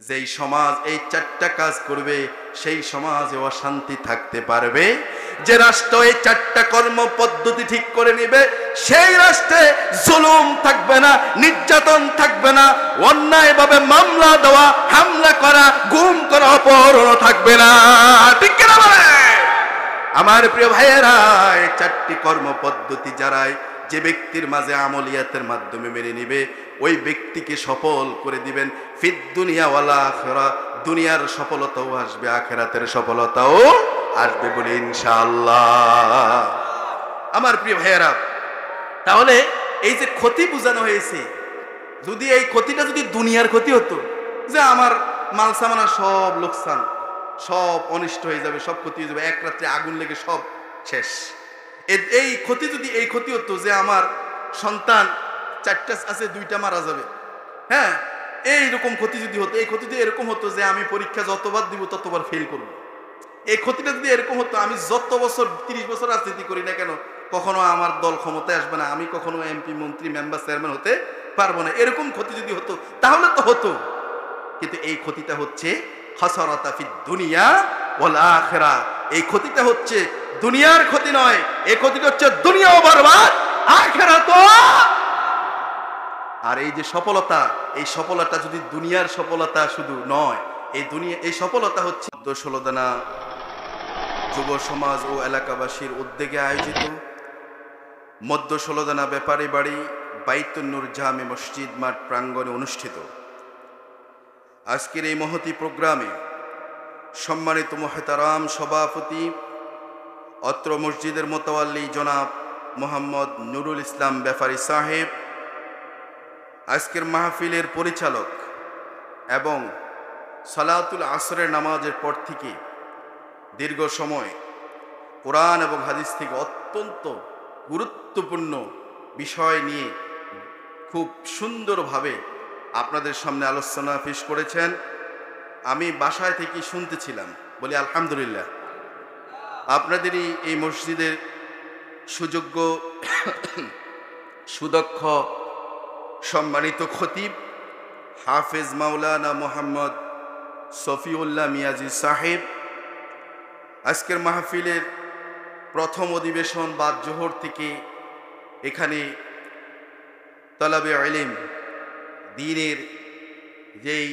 যেই সমাজ এই চারটা কাজ করবে সেই সমাজে অশান্তি থাকতে পারবে। যে রাষ্ট্র এই চারটা কর্ম পদ্ধতি ঠিক করে নেবে সেই রাষ্ট্রে জুলুম থাকবে না, নির্যাতন থাকবে না, অন্যায়ভাবে মামলা দেওয়া, হামলা করা, গুম করা, অপহরণ থাকবে না। ঠিক কিনা বলে? আমার প্রিয় ভাইয়েরা, এই চারটি কর্ম পদ্ধতি যারাই যে ব্যক্তির মাঝে আমলিয়াতের মাধ্যমে মেনে নিবে ওই ব্যক্তিকে সফল করে দিবেন ফিদ দুনিয়া ওয়াল আখিরা। দুনিয়ার সফলতাও আসবে, আখিরাতের সফলতাও আসবে বলে ইনশাআল্লাহ। আমার প্রিয় ভাইয়েরা, তাহলে এই যে ক্ষতি বোঝানো হয়েছে, যদি এই ক্ষতিটা যদি দুনিয়ার ক্ষতি হতো, যে আমার মাল সামানা সব লোকসান, সব অনিষ্ট হয়ে যাবে, সব ক্ষতি হয়ে যাবে, এক রাত্রে আগুন লেগে সব শেষ, এই ক্ষতি যদি এই ক্ষতি হতো যে আমার সন্তান চারটা আছে দুইটা মারা যাবে, হ্যাঁ, এইরকম ক্ষতি যদি হতো, এই ক্ষতি যদি এরকম হতো যে আমি পরীক্ষা যতবার দিব ততবার ফেল করব, এই ক্ষতিটা যদি এরকম হতো আমি যত বছর 30 বছর রাজনীতি করি না কেন কখনো আমার দল ক্ষমতায় আসবে না, আমি কখনো এমপি, মন্ত্রী, মেম্বার, চেয়ারম্যান হতে পারবো না, এরকম ক্ষতি যদি হতো তাহলে তো হতো। কিন্তু এই ক্ষতিটা হচ্ছে খাসারাতা ফিদ দুনিয়া ওয়াল আখিরা। এই ক্ষতিটা হচ্ছে দুনিয়ার ক্ষতি নয়, এই ক্ষতিটা হচ্ছে দুনিয়াও বরবাদ, আখিরাতও। আর এই যে সফলতা, এই সফলতা যদি দুনিয়ার সফলতা শুধু নয়, এই সফলতা হচ্ছে 16 দানা যুব সমাজ ও এলাকাবাসীর উদ্যোগে আয়োজিত মধ্য 16 দানা ব্যাপারী বাড়ি বাইতুন নূর জামে মসজিদ মাঠ প্রাঙ্গণে অনুষ্ঠিত আজকের এই মহতি প্রোগ্রামে সম্মানিত মুহতারাম সভাপতি অত্র মসজিদের মোতাওয়াল্লি জনাব মোহাম্মদ নুরুল ইসলাম ব্যাপারী সাহেব, আজকের মাহফিলের পরিচালক এবং সালাতুল আসরের নামাজের পর থেকে দীর্ঘ সময় কোরআন এবং হাদিস থেকে অত্যন্ত গুরুত্বপূর্ণ বিষয় নিয়ে খুব সুন্দরভাবে আপনাদের সামনে আলোচনা পেশ করেছেন। আমি বাসায় থেকে শুনতেছিলাম, বলি আলহামদুলিল্লাহ। আপনাদেরই এই মসজিদের সুযোগ্য সুদক্ষ সম্মানিত খতিব হাফেজ মাওলানা মোহাম্মদ সফিউল্লাহ মিয়াজি সাহেব আজকের মাহফিলের প্রথম অধিবেশন বাদ জোহর থেকে এখানে তলাবে ইলম দ্বীনের যেই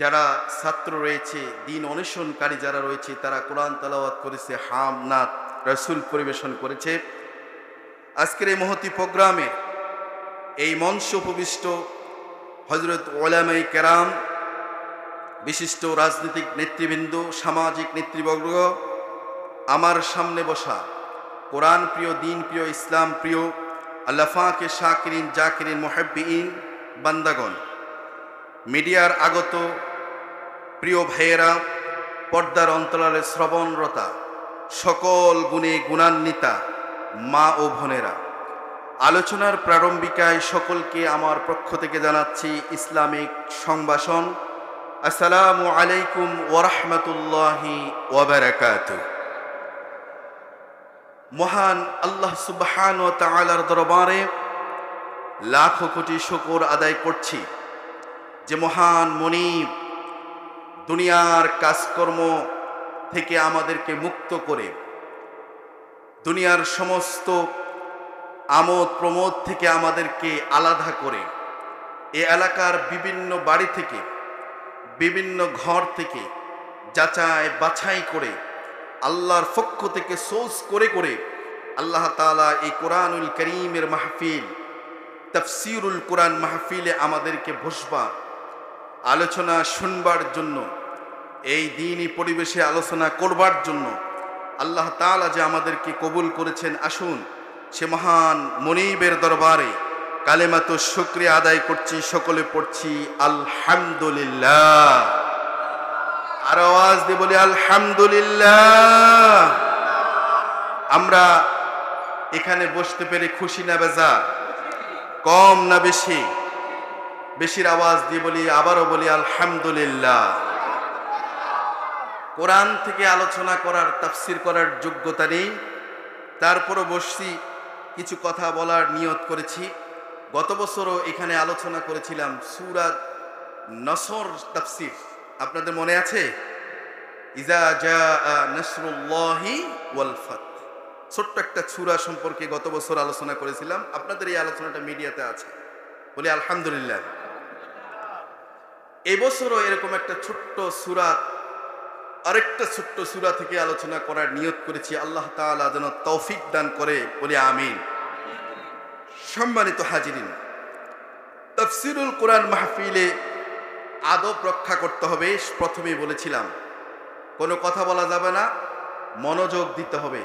যারা ছাত্র রয়েছে, দ্বীন অন্বেষণকারী যারা রয়েছে, তারা কোরআন তেলাওয়াত করেছে, হামনাত রাসূল পরিবেশন করেছে। আজকের এই মহতি প্রোগ্রামে এই মঞ্চ উপবিষ্ট হযরত উলামায়ে কেরাম, বিশিষ্ট রাজনৈতিক নেতৃবৃন্দ, সামাজিক নেতৃবর্গ, আমার সামনে বসা কোরআন প্রিয়, দ্বীন প্রিয়, ইসলাম প্রিয়, আল্লাহ পাকের শাকিরিন, জাকিরিন, মুহিব্বিন বান্দাগণ, মিডিয়ার আগত প্রিয় ভাইয়েরা, পর্দার অন্তরালে শ্রবণরতা সকল গুণে গুণান্বিতা মা ও বোনেরা, আলোচনার প্রারম্ভিকায় সকলকে আমার পক্ষ থেকে জানাচ্ছি ইসলামিক সংবাসন। আসসালামু আলাইকুম ওয়া রাহমাতুল্লাহি ওয়া বারাকাতুহু। মহান আল্লাহ সুবহানাহু ওয়া তাআলার দরবারে লাখো কোটি শুকর আদায় করছি যে মহান মুনিব দুনিয়ার কাজকর্ম থেকে আমাদেরকে মুক্ত করে, দুনিয়ার সমস্ত আমোদ প্রমোদ থেকে আমাদেরকে আলাদা করে, এ এলাকার বিভিন্ন বাড়ি থেকে, বিভিন্ন ঘর থেকে যাচাই বাছাই করে, আল্লাহর পক্ষ থেকে সোর্স করে করে আল্লাহ তাআলা এই কোরআনুল কারীমের মাহফিল, তাফসীরুল কোরআন মাহফিলে আমাদেরকে বসবার, আলোচনা শুনবার জন্য, এই দ্বীনি পরিবেশে আলোচনা করবার জন্য আল্লাহ তাআলা যে আমাদেরকে কবুল করেছেন, আসুন সে মহান মুনিবের দরবারে কালেমাতু শুকরিয়া আদায় করছি, সকলে পড়ছি আলহামদুলিল্লাহ। আর আওয়াজ দিয়ে বলি আলহামদুলিল্লাহ। আমরা এখানে বসতে পেরে খুশি না বেজার? কম না বেশি? বেশির আওয়াজ দিয়ে বলি, আবারও বলি আলহামদুলিল্লাহ। কোরআন থেকে আলোচনা করার, তাফসীর করার যোগ্যতা নেই, তারপরও বসছি, কিছু কথা বলার নিয়ত করেছি। গত বছরও এখানে আলোচনা করেছিলাম সূরা নসর তাফসীর আপনাদের মনে আছে? ইজা জাআ নাসরুল্লাহি ওয়াল ফাত, ছোট্ট একটা সূরা সম্পর্কে গত বছর আলোচনা করেছিলাম। আপনাদের এই আলোচনাটা মিডিয়াতে আছে, বলি আলহামদুলিল্লাহ। এবছরও এরকম একটা ছোট্ট সূরা, আরেকটা ছোট্ট সূরা থেকে আলোচনা করার নিয়ত করেছি। আল্লাহ তাআলা যেন তৌফিক দান করে, বলি আমিন। সম্মানিত হাজিরিন, তাফসীরুল কোরআন মাহফিলে আদব রক্ষা করতে হবে। প্রথমেই বলেছিলাম কোনো কথা বলা যাবে না, মনোযোগ দিতে হবে।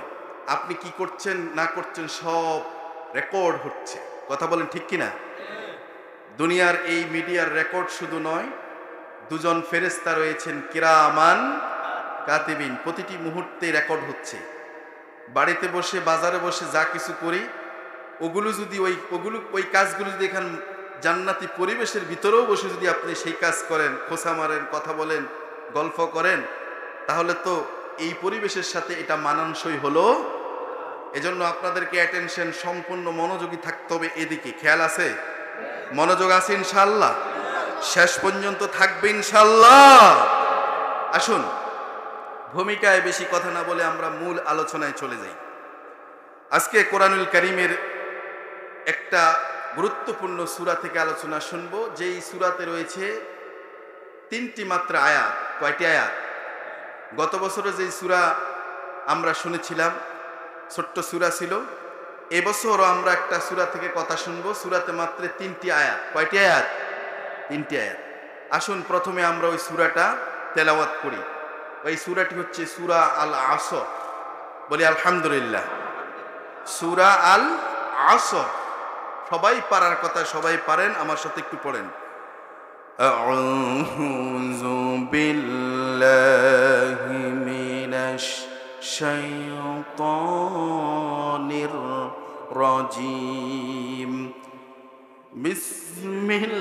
আপনি কি করছেন না করছেন সব রেকর্ড হচ্ছে, কথা বলেন ঠিক কিনা? দুনিয়ার এই মিডিয়ার রেকর্ড শুধু নয়, দুজন ফেরেশতা রয়েছেন কিরামান কাতিবিন, প্রতিটি মুহূর্তে রেকর্ড হচ্ছে। বাড়িতে বসে বাজারে বসে যা কিছু করি ওগুলো যদি ওই কাজগুলো যদি এখান জান্নাতি পরিবেশের ভিতরেও বসে যদি আপনি সেই কাজ করেন, খোঁচা মারেন, কথা বলেন, গল্প করেন, তাহলে তো এই পরিবেশের সাথে এটা মানানসই হলো। এজন্য আপনাদেরকে অ্যাটেনশন, সম্পূর্ণ মনোযোগী থাকতে হবে। এদিকে খেয়াল আছে? মনোযোগ আছে ইনশাআল্লাহ? শেষ পর্যন্ত থাকবে ইনশাআল্লাহ। আসুন, ভূমিকায় বেশি কথা না বলে আমরা মূল আলোচনায় চলে যাই। আজকে কোরআনুল কারীমের একটা গুরুত্বপূর্ণ সূরা থেকে আলোচনা শুনবো, যেই সূরাতে রয়েছে 3টি মাত্র আয়াত। কয়টি আয়াত? গত বছরে যেই সূরা আমরা শুনেছিলাম ছোট্ট সূরা ছিল, এবছরও আমরা একটা সূরা থেকে কথা শুনবো, সূরাতে মাত্র 3টি আয়াত। কয়টি আয়াত? 3টি আয়াত। আসুন প্রথমে আমরা ওই সূরাটা তেলাওয়াত করি। ওই সূরাটি হচ্ছে সূরা আল আসর, বলি আলহামদুলিল্লাহ। সূরা আল আসর, সবাই পারার কথা, সবাই পারেন, আমার সাথে একটু পড়েন। আউযু বিল্লাহি মিনাশ শাইতানির রাজীম। বিসমিল্লাহির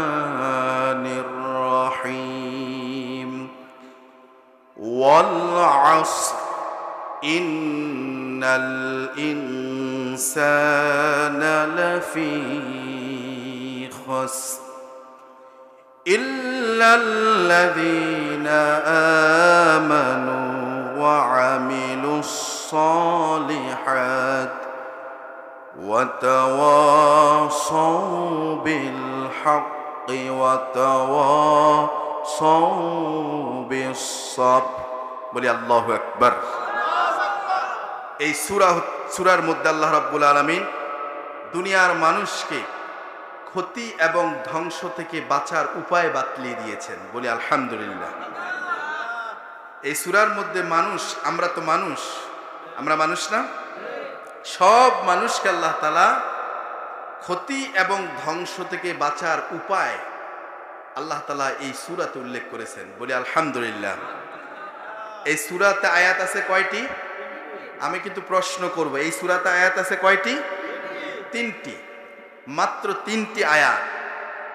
রাহমানির রাহিম। ওয়াল আসর ইন্নাল ইনসানা লাফি খুসর ইল্লাল্লাযীনা আমানু ওয়া আমিলুস সালিহাত ওয়া তাওয়াসাউ বিল হাক্কি ওয়া তাওয়াসাউ বিস সাবর, বলি আল্লাহু আকবার। এই সূরার মধ্যে আল্লাহ রাব্বুল আলামিন দুনিয়ার মানুষকে ক্ষতি এবং ধ্বংস থেকে বাঁচার উপায় বাতলিয়ে দিয়েছেন, বলি আলহামদুলিল্লাহ। এই সূরার মধ্যে মানুষ, আমরা তো মানুষ, আমরা মানুষ না? সব মানুষকে আল্লাহ তাআলা ক্ষতি এবং ধ্বংস থেকে বাঁচার উপায় আল্লাহ তাআলা এই সূরাতে উল্লেখ করেছেন, বলি আলহামদুলিল্লাহ। এই সূরাতে আয়াত আছে কয়টি? আমি কিন্তু প্রশ্ন করব, এই সূরাতে আয়াত আছে কয়টি? 3টি, মাত্র 3টি আয়াত।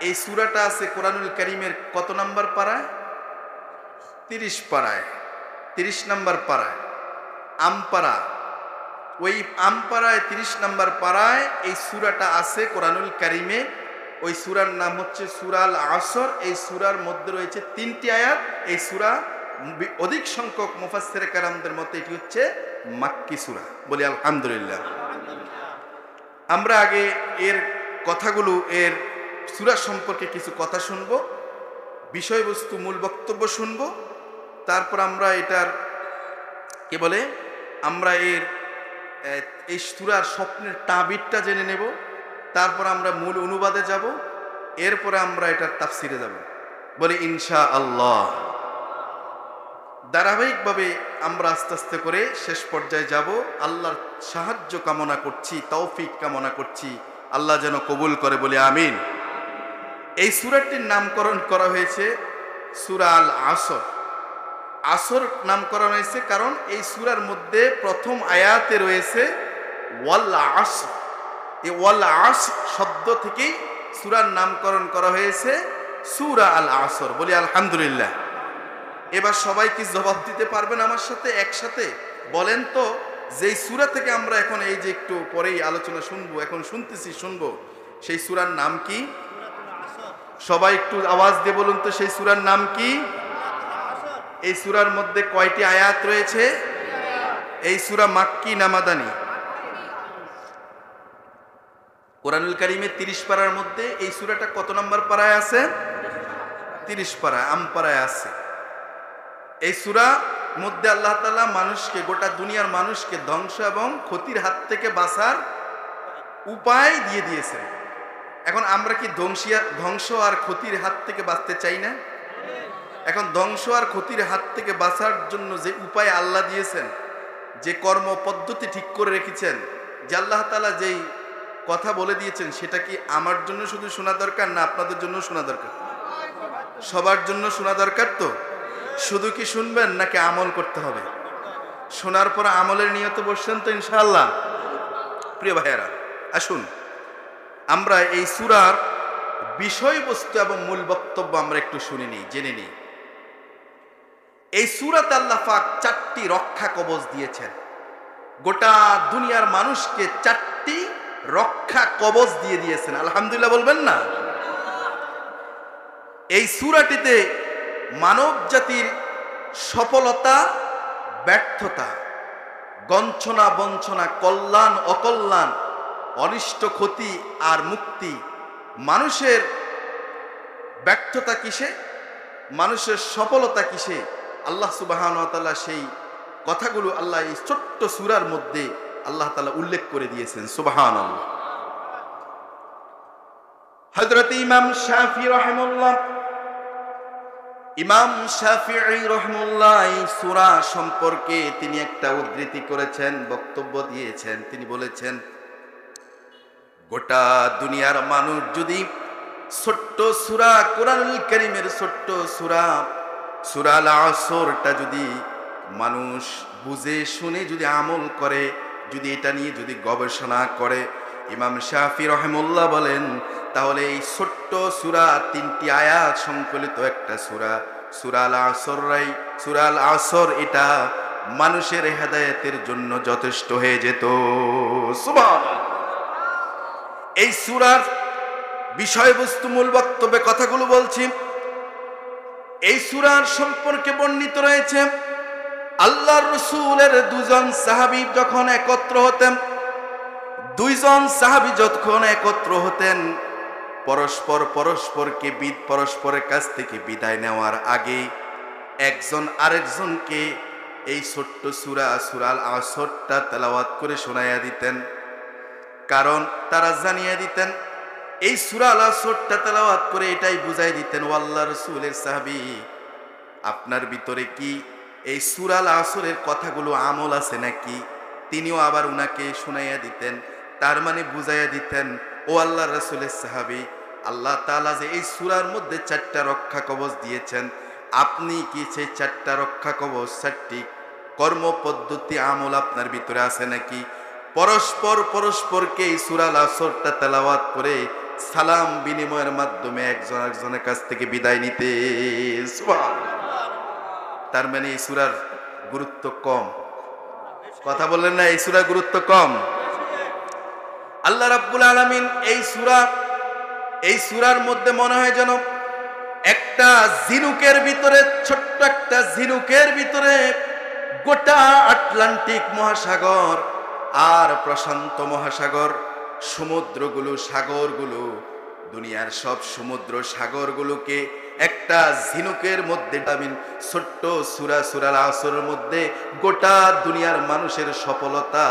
এই সূরাটা আছে কোরআনুল কারীমের কত নাম্বার পারায়? 30 পারায়, 30 নাম্বার পারায়, আমপারা। ওই আমপারায় 30 নাম্বার পারায় এই সূরাটা আছে কোরআনুল কারীমে। ওই সূরার নাম হচ্ছে সূরা আল আসর। এই সূরার মধ্যে রয়েছে 3টি আয়াত। এই সূরা অধিক সংখ্যক মুফাসসিরে কেরামদের মতে এটি হচ্ছে মাক্কি সূরা, বলি আলহামদুলিল্লাহ। আমরা আগে এর কথাগুলো, এর সূরা সম্পর্কে কিছু কথা শুনব, বিষয়বস্তু, মূল বক্তব্য শুনব, তারপর আমরা এটার কে বলে, আমরা এই সূরার স্বপ্নের তাবিরটা জেনে নেব, তারপর আমরা মূল অনুবাদে যাব, এরপরে আমরা এটার তাফসিরে যাব, বলি ইনশাআল্লাহ। ধারাবাহিকভাবে আমরা আস্তে আস্তে করে শেষ পর্যায়ে যাব। আল্লাহর সাহায্য কামনা করছি, তৌফিক কামনা করছি, আল্লাহ যেন কবুল করে, বলি আমিন। এই সূরাটির নামকরণ করা হয়েছে সূরা আল আসর। আসর নামকরণ হয়েছে কারণ এই সূরার মধ্যে প্রথম আয়াতে রয়েছে ওয়াল আসর। এই ওয়াল আসর শব্দ থেকেই সূরার নামকরণ করা হয়েছে সূরা আল আসর, বলি আলহামদুলিল্লাহ। এবার সবাই কি জবাব দিতে পারবেন আমার সাথে একসাথে? বলেন তো যেই সূরা থেকে আমরা এখন এই যে একটু পরেই আলোচনা শুনবো, এখন শুনবো, সেই সূরার নাম কি? সবাই একটু আওয়াজ দিয়ে বলুন তো, সেই সূরার নাম কি? এই সূরার মধ্যে কয়টি আয়াত রয়েছে? এই সূরা মাক্কি না মাদানী? কোরআনুল কারীমে 30 পারার মধ্যে এই সূরাটা কত নম্বর পারায় আছে? 30 পারায়, আমপারায় আছে। এই সূরা মধ্যে আল্লাহ তাআলা মানুষকে, গোটা দুনিয়ার মানুষকে ধ্বংস এবং ক্ষতির হাত থেকে বাঁচার উপায় দিয়ে দিয়েছেন। এখন আমরা কি ধ্বংস আর ক্ষতির হাত থেকে বাঁচতে চাই না? এখন ধ্বংস আর ক্ষতির হাত থেকে বাঁচার জন্য যে উপায় আল্লাহ দিয়েছেন, যে কর্ম পদ্ধতি ঠিক করে রেখেছেন, যে আল্লাহ তাআলা যেই কথা বলে দিয়েছেন, সেটা কি আমার জন্য শুধু শোনা দরকার না আপনাদের জন্য শোনা দরকার? সবার জন্য শোনা দরকার। তো শুধু কি শুনবেন নাকি আমল করতে হবে? শোনার পর আমলের নিয়তে বসছেন তো ইনশাআল্লাহ? প্রিয় ভাইয়েরা, আসুন আমরা এই সূরার বিষয়বস্তু এবং মূল বক্তব্য আমরা একটু শুনে নিই, জেনে নিই। এই সূরাতে আল্লাহ পাক 4টি রক্ষা কবচ দিয়েছেন। গোটা দুনিয়ার মানুষকে 4টি রক্ষা কবচ দিয়ে দিয়েছেন। আলহামদুলিল্লাহ বলবেন না? এই সূরাটিতে মানব জাতির সফলতা, ব্যর্থতা, গঞ্ছনা বঞ্চনা, কল্যাণ অকল্যাণ, অনিষ্ট ক্ষতি আর মুক্তি, মানুষের ব্যর্থতা কিসে, মানুষের সফলতা কিসে, আল্লাহ সুবহানাহু ওয়া তাআলা সেই কথাগুলো আল্লাহ এই ছোট্ট সূরার মধ্যে আল্লাহ তাআলা উল্লেখ করে দিয়েছেন। সুবহানাল্লাহ। হযরত ইমাম শাফিঈ রাহিমাহুল্লাহ, ইমাম শাফিঈ রাহিমাহুল্লাহ এই সূরা সম্পর্কে তিনি একটা উদ্ধৃতি করেছেন, বক্তব্য দিয়েছেন। তিনি বলেছেন, গোটা দুনিয়ার মানুষ যদি ছোট্ট সূরা, কোরআনুল কারীমের ছোট্ট সূরা আল আসরটা যদি মানুষ বুঝে শুনে যদি আমল করে, যদি এটা নিয়ে যদি গবেষণা করে, ইমাম শাফিঈ রাহিমাহুল্লাহ বলেন, তাহলে এই ছোট্ট সূরা 3টি আয়াত সংকলিত একটা সূরা আল আসর, এটা মানুষের হেদায়েতের জন্য যথেষ্ট হয়ে যেত। সুবহানাল্লাহ। এই সূরার বিষয়বস্তু, মূল বক্তব্যে কথাগুলো বলছি। এই সূরার সম্পর্কে বর্ণিত রয়েছে, আল্লাহর রাসূলের 2জন সাহাবী যখন একত্র হতেন, 2জন সাহাবী যখন একত্র হতেন, পরস্পরের কাছ থেকে বিদায় নেওয়ার আগে একজন আরেকজনকে এই ছোট্ট সূরা আল আসরটা তেলাওয়াত করে শোনাইয়া দিতেন। কারণ তারা জানিয়ে দিতেন, এই সূরা আল আসরটা তেলাওয়াত করে এটাই বুঝাই দিতেন, ও আল্লাহর রাসূলের সাহাবী, আপনার ভিতরে কি এই সূরা আল আসরের কথাগুলো আমল আছে নাকি? তিনিও আবার উনাকে শুনাইয়া দিতেন। তার মানে বুঝাইয়া দিতেন, ও আল্লাহর রাসূলের সাহাবী, আল্লাহ তাআলা যে এই সূরার মধ্যে 4টা রক্ষা কবচ দিয়েছেন, আপনি কি সেই 4টা রক্ষা কবচ, 4টি কর্ম পদ্ধতি, আমল আপনার ভিতরে আছে নাকি? পরস্পরকে এই সূরা আল আসরটা তেলাওয়াত করে সালাম বিনিময়ের মাধ্যমে একজন আরেকজনের কাছ থেকে বিদায় নিতে। তার মানে এই সূরার গুরুত্ব কম? কথা বললেন না, এই সূরার গুরুত্ব কম? আল্লাহ রাব্বুল আলামিন এই সূরার মধ্যে মনে হয় যেন একটা ঝিনুকের ভিতরে, ছোট্ট একটা ঝিনুকের ভিতরে গোটা আটলান্টিক মহাসাগর আর প্রশান্ত মহাসাগর, সমুদ্রগুলো, সাগরগুলো, দুনিয়ার সব সমুদ্র সাগরগুলোকে একটা ঝিনুকের মধ্যে, ছোট্ট সূরা আল আসরের মধ্যে গোটা দুনিয়ার মানুষের সফলতা,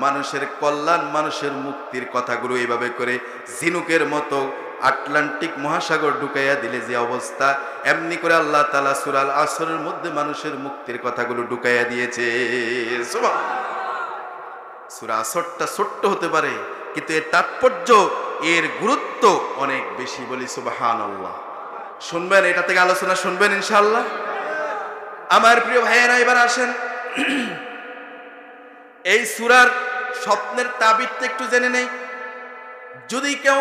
মানুষের কল্যাণ, মানুষের মুক্তির কথাগুলো এইভাবে করে ঝিনুকের মতো আটলান্টিক মহাসাগর ঢুকাইয়া দিলে যে অবস্থা, এমনি করে আল্লাহ তাআলা সূরা আল আসরের মধ্যে মানুষের মুক্তির কথাগুলো ঢুকাইয়া দিয়েছে। সূরা আসরটা ছোট্ট হতে পারে, কিন্তু এর তাৎপর্য, এর গুরুত্ব অনেক বেশি। বলি সুবহানাল্লাহ। শুনবেন, এটা থেকে আলোচনা শুনবেন ইনশাআল্লাহ। আমার প্রিয় ভাইয়েরা, এবার আসেন এই সূরার স্বপ্নের তাবিরটা একটু জেনে নেই। যদি কেউ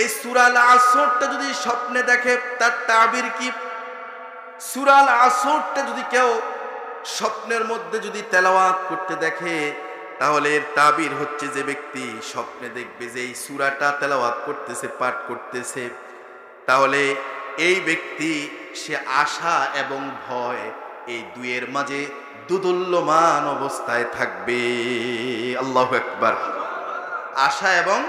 এই সূরা আল আসরটা যদি স্বপ্নে দেখে, তার তাবির কি? সূরা আল আসরটা যদি কেউ স্বপ্নের মধ্যে যদি তেলাওয়াত করতে দেখে, তাহলে এর তাবির হচ্ছে যে ব্যক্তি স্বপ্নে দেখবে যে এই সূরাটা তেলাওয়াত করতেছে, পাঠ করতেছে, তাহলে এই ব্যক্তি সে আশা এবং ভয় এই দুয়ের মাঝে দুদুল্যমান অবস্থায় থাকবে। আল্লাহু আকবার। আশা এবং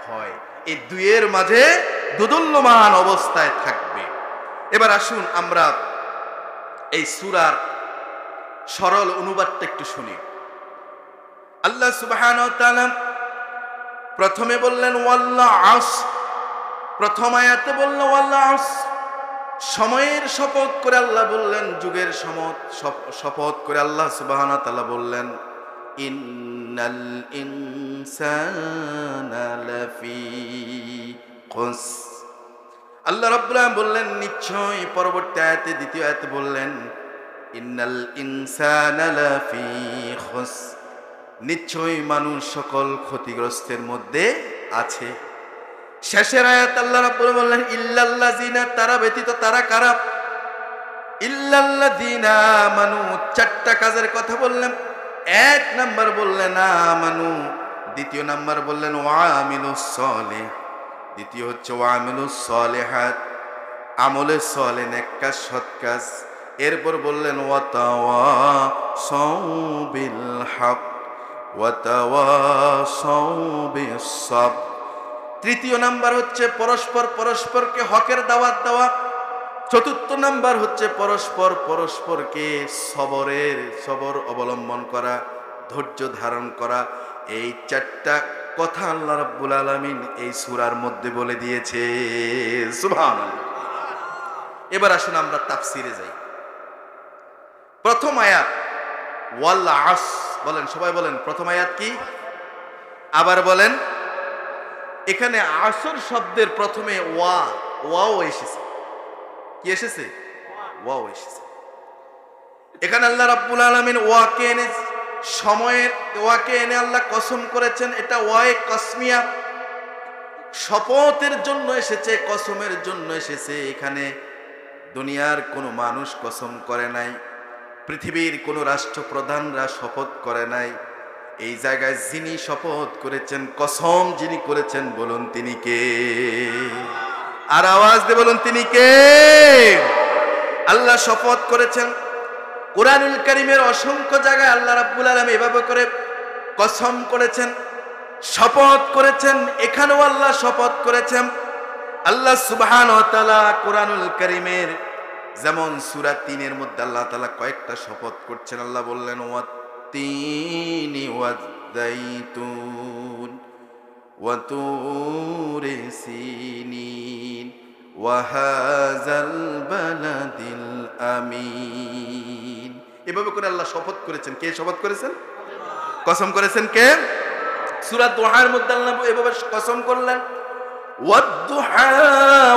ভয় এই দুয়ের মাঝে দুদুল্যমান অবস্থায় থাকবে। এবার আসুন আমরা এই সূরার সরল অনুবাদটা একটু শুনি। আল্লাহ সুবহানাহু ওয়া তাআলা প্রথমে বললেন ওয়াল আসর, প্রথম আয়াতে বললেন ওয়াল আসর, সময়ের শপথ করে আল্লাহ বললেন, যুগের শপথ করে আল্লাহ সুবহানাহু ওয়া তাআলা বললেন ইন্নাল ইনসানা লাফি খুসর। আল্লাহ রাব্বুল আলামিন বললেন নিশ্চয়, পরবর্তী আয়াতে দ্বিতীয় আয়াতে বললেন ইন্নাল ইনসানা লাফি খুসর, নিশ্চয় মানুষ সকল ক্ষতিগ্রস্তের মধ্যে আছে। শেষের আয়াত আল্লাহ রাব্বুল আলামিন বললেন ইল্লাল্লাযিনা, তারা ব্যতীত, তারা কারা? ইল্লাল্লাযিনা আমানু, চারটা কাজের কথা বললেন। এক নাম্বার বললেন আমানু, দ্বিতীয় নাম্বার বললেন ওয়ামিলুস সলিহ, দ্বিতীয় হচ্ছে ওয়ামিলুস সলিহাত, আমলে সলে, নেক কাজ, সৎ কাজ। এরপর বললেন ওয়াতাওয়াসাউ বিল হক ওয়াতাওয়াসাউ বিস সাবর। তৃতীয় নাম্বার হচ্ছে পরস্পরকে হকের দাওয়াত দেওয়া। চতুর্থ নাম্বার হচ্ছে পরস্পরকে সবর অবলম্বন করা, ধৈর্য ধারণ করা। এই চারটা কথা আল্লাহ রাব্বুল আলামিন এই সূরার মধ্যে বলে দিয়েছে। সুবহানাল্লাহ। এবার আসুন আমরা তাফসিরে যাই। প্রথম আয়াত ওয়াল আসর বলেন, সবাই বলেন প্রথম আয়াত কি? আবার বলেন। এখানে আসর শব্দের প্রথমে ওয়াও এসেছে। কি এসেছে? ওয়াও এসেছে। এখানে আল্লাহ রাব্বুল আলামিন ওয়াকে এনে, সময়ের ওয়াকে এনে আল্লাহ কসম করেছেন। এটা ওয়ায়ে কসমিয়া, শপথের জন্য এসেছে, কসমের জন্য এসেছে। এখানে দুনিয়ার কোনো মানুষ কসম করে নাই, পৃথিবীর কোনো রাষ্ট্রপ্রধানরা শপথ করে নাই। এই জায়গায় যিনি শপথ করেছেন, কসম যিনি করেছেন, বলুন তিনি কে? আর আওয়াজ দিয়ে বলুন তিনি কে? আল্লাহ শপথ করেছেন। কুরআনুল কারীমের অসংখ্য জায়গায় আল্লাহ রাব্বুল আলামিন এভাবে করে কসম করেছেন, শপথ করেছেন। এখানেও আল্লাহ শপথ করেছেন। আল্লাহ সুবহানাহু ওয়া তাআলা কুরআনুল কারীমের যেমন সূরা ৩-এর মধ্যে আল্লাহ তাআলা কয়েকটা শপথ করছেন। আল্লাহ বললেন ওয়াত-তিনি ওয়াজ-যাইতুন ওয়া তুরি সিনিন ওয়া হাযাল বালাদিল আমিন। এভাবে করে আল্লাহ শপথ করেছেন। কে শপথ করেছেন? কসম করেছেন কে? সূরা দুহার মধ্যে আল্লাহ এভাবে কসম করলেন ওয়াদ-দুহা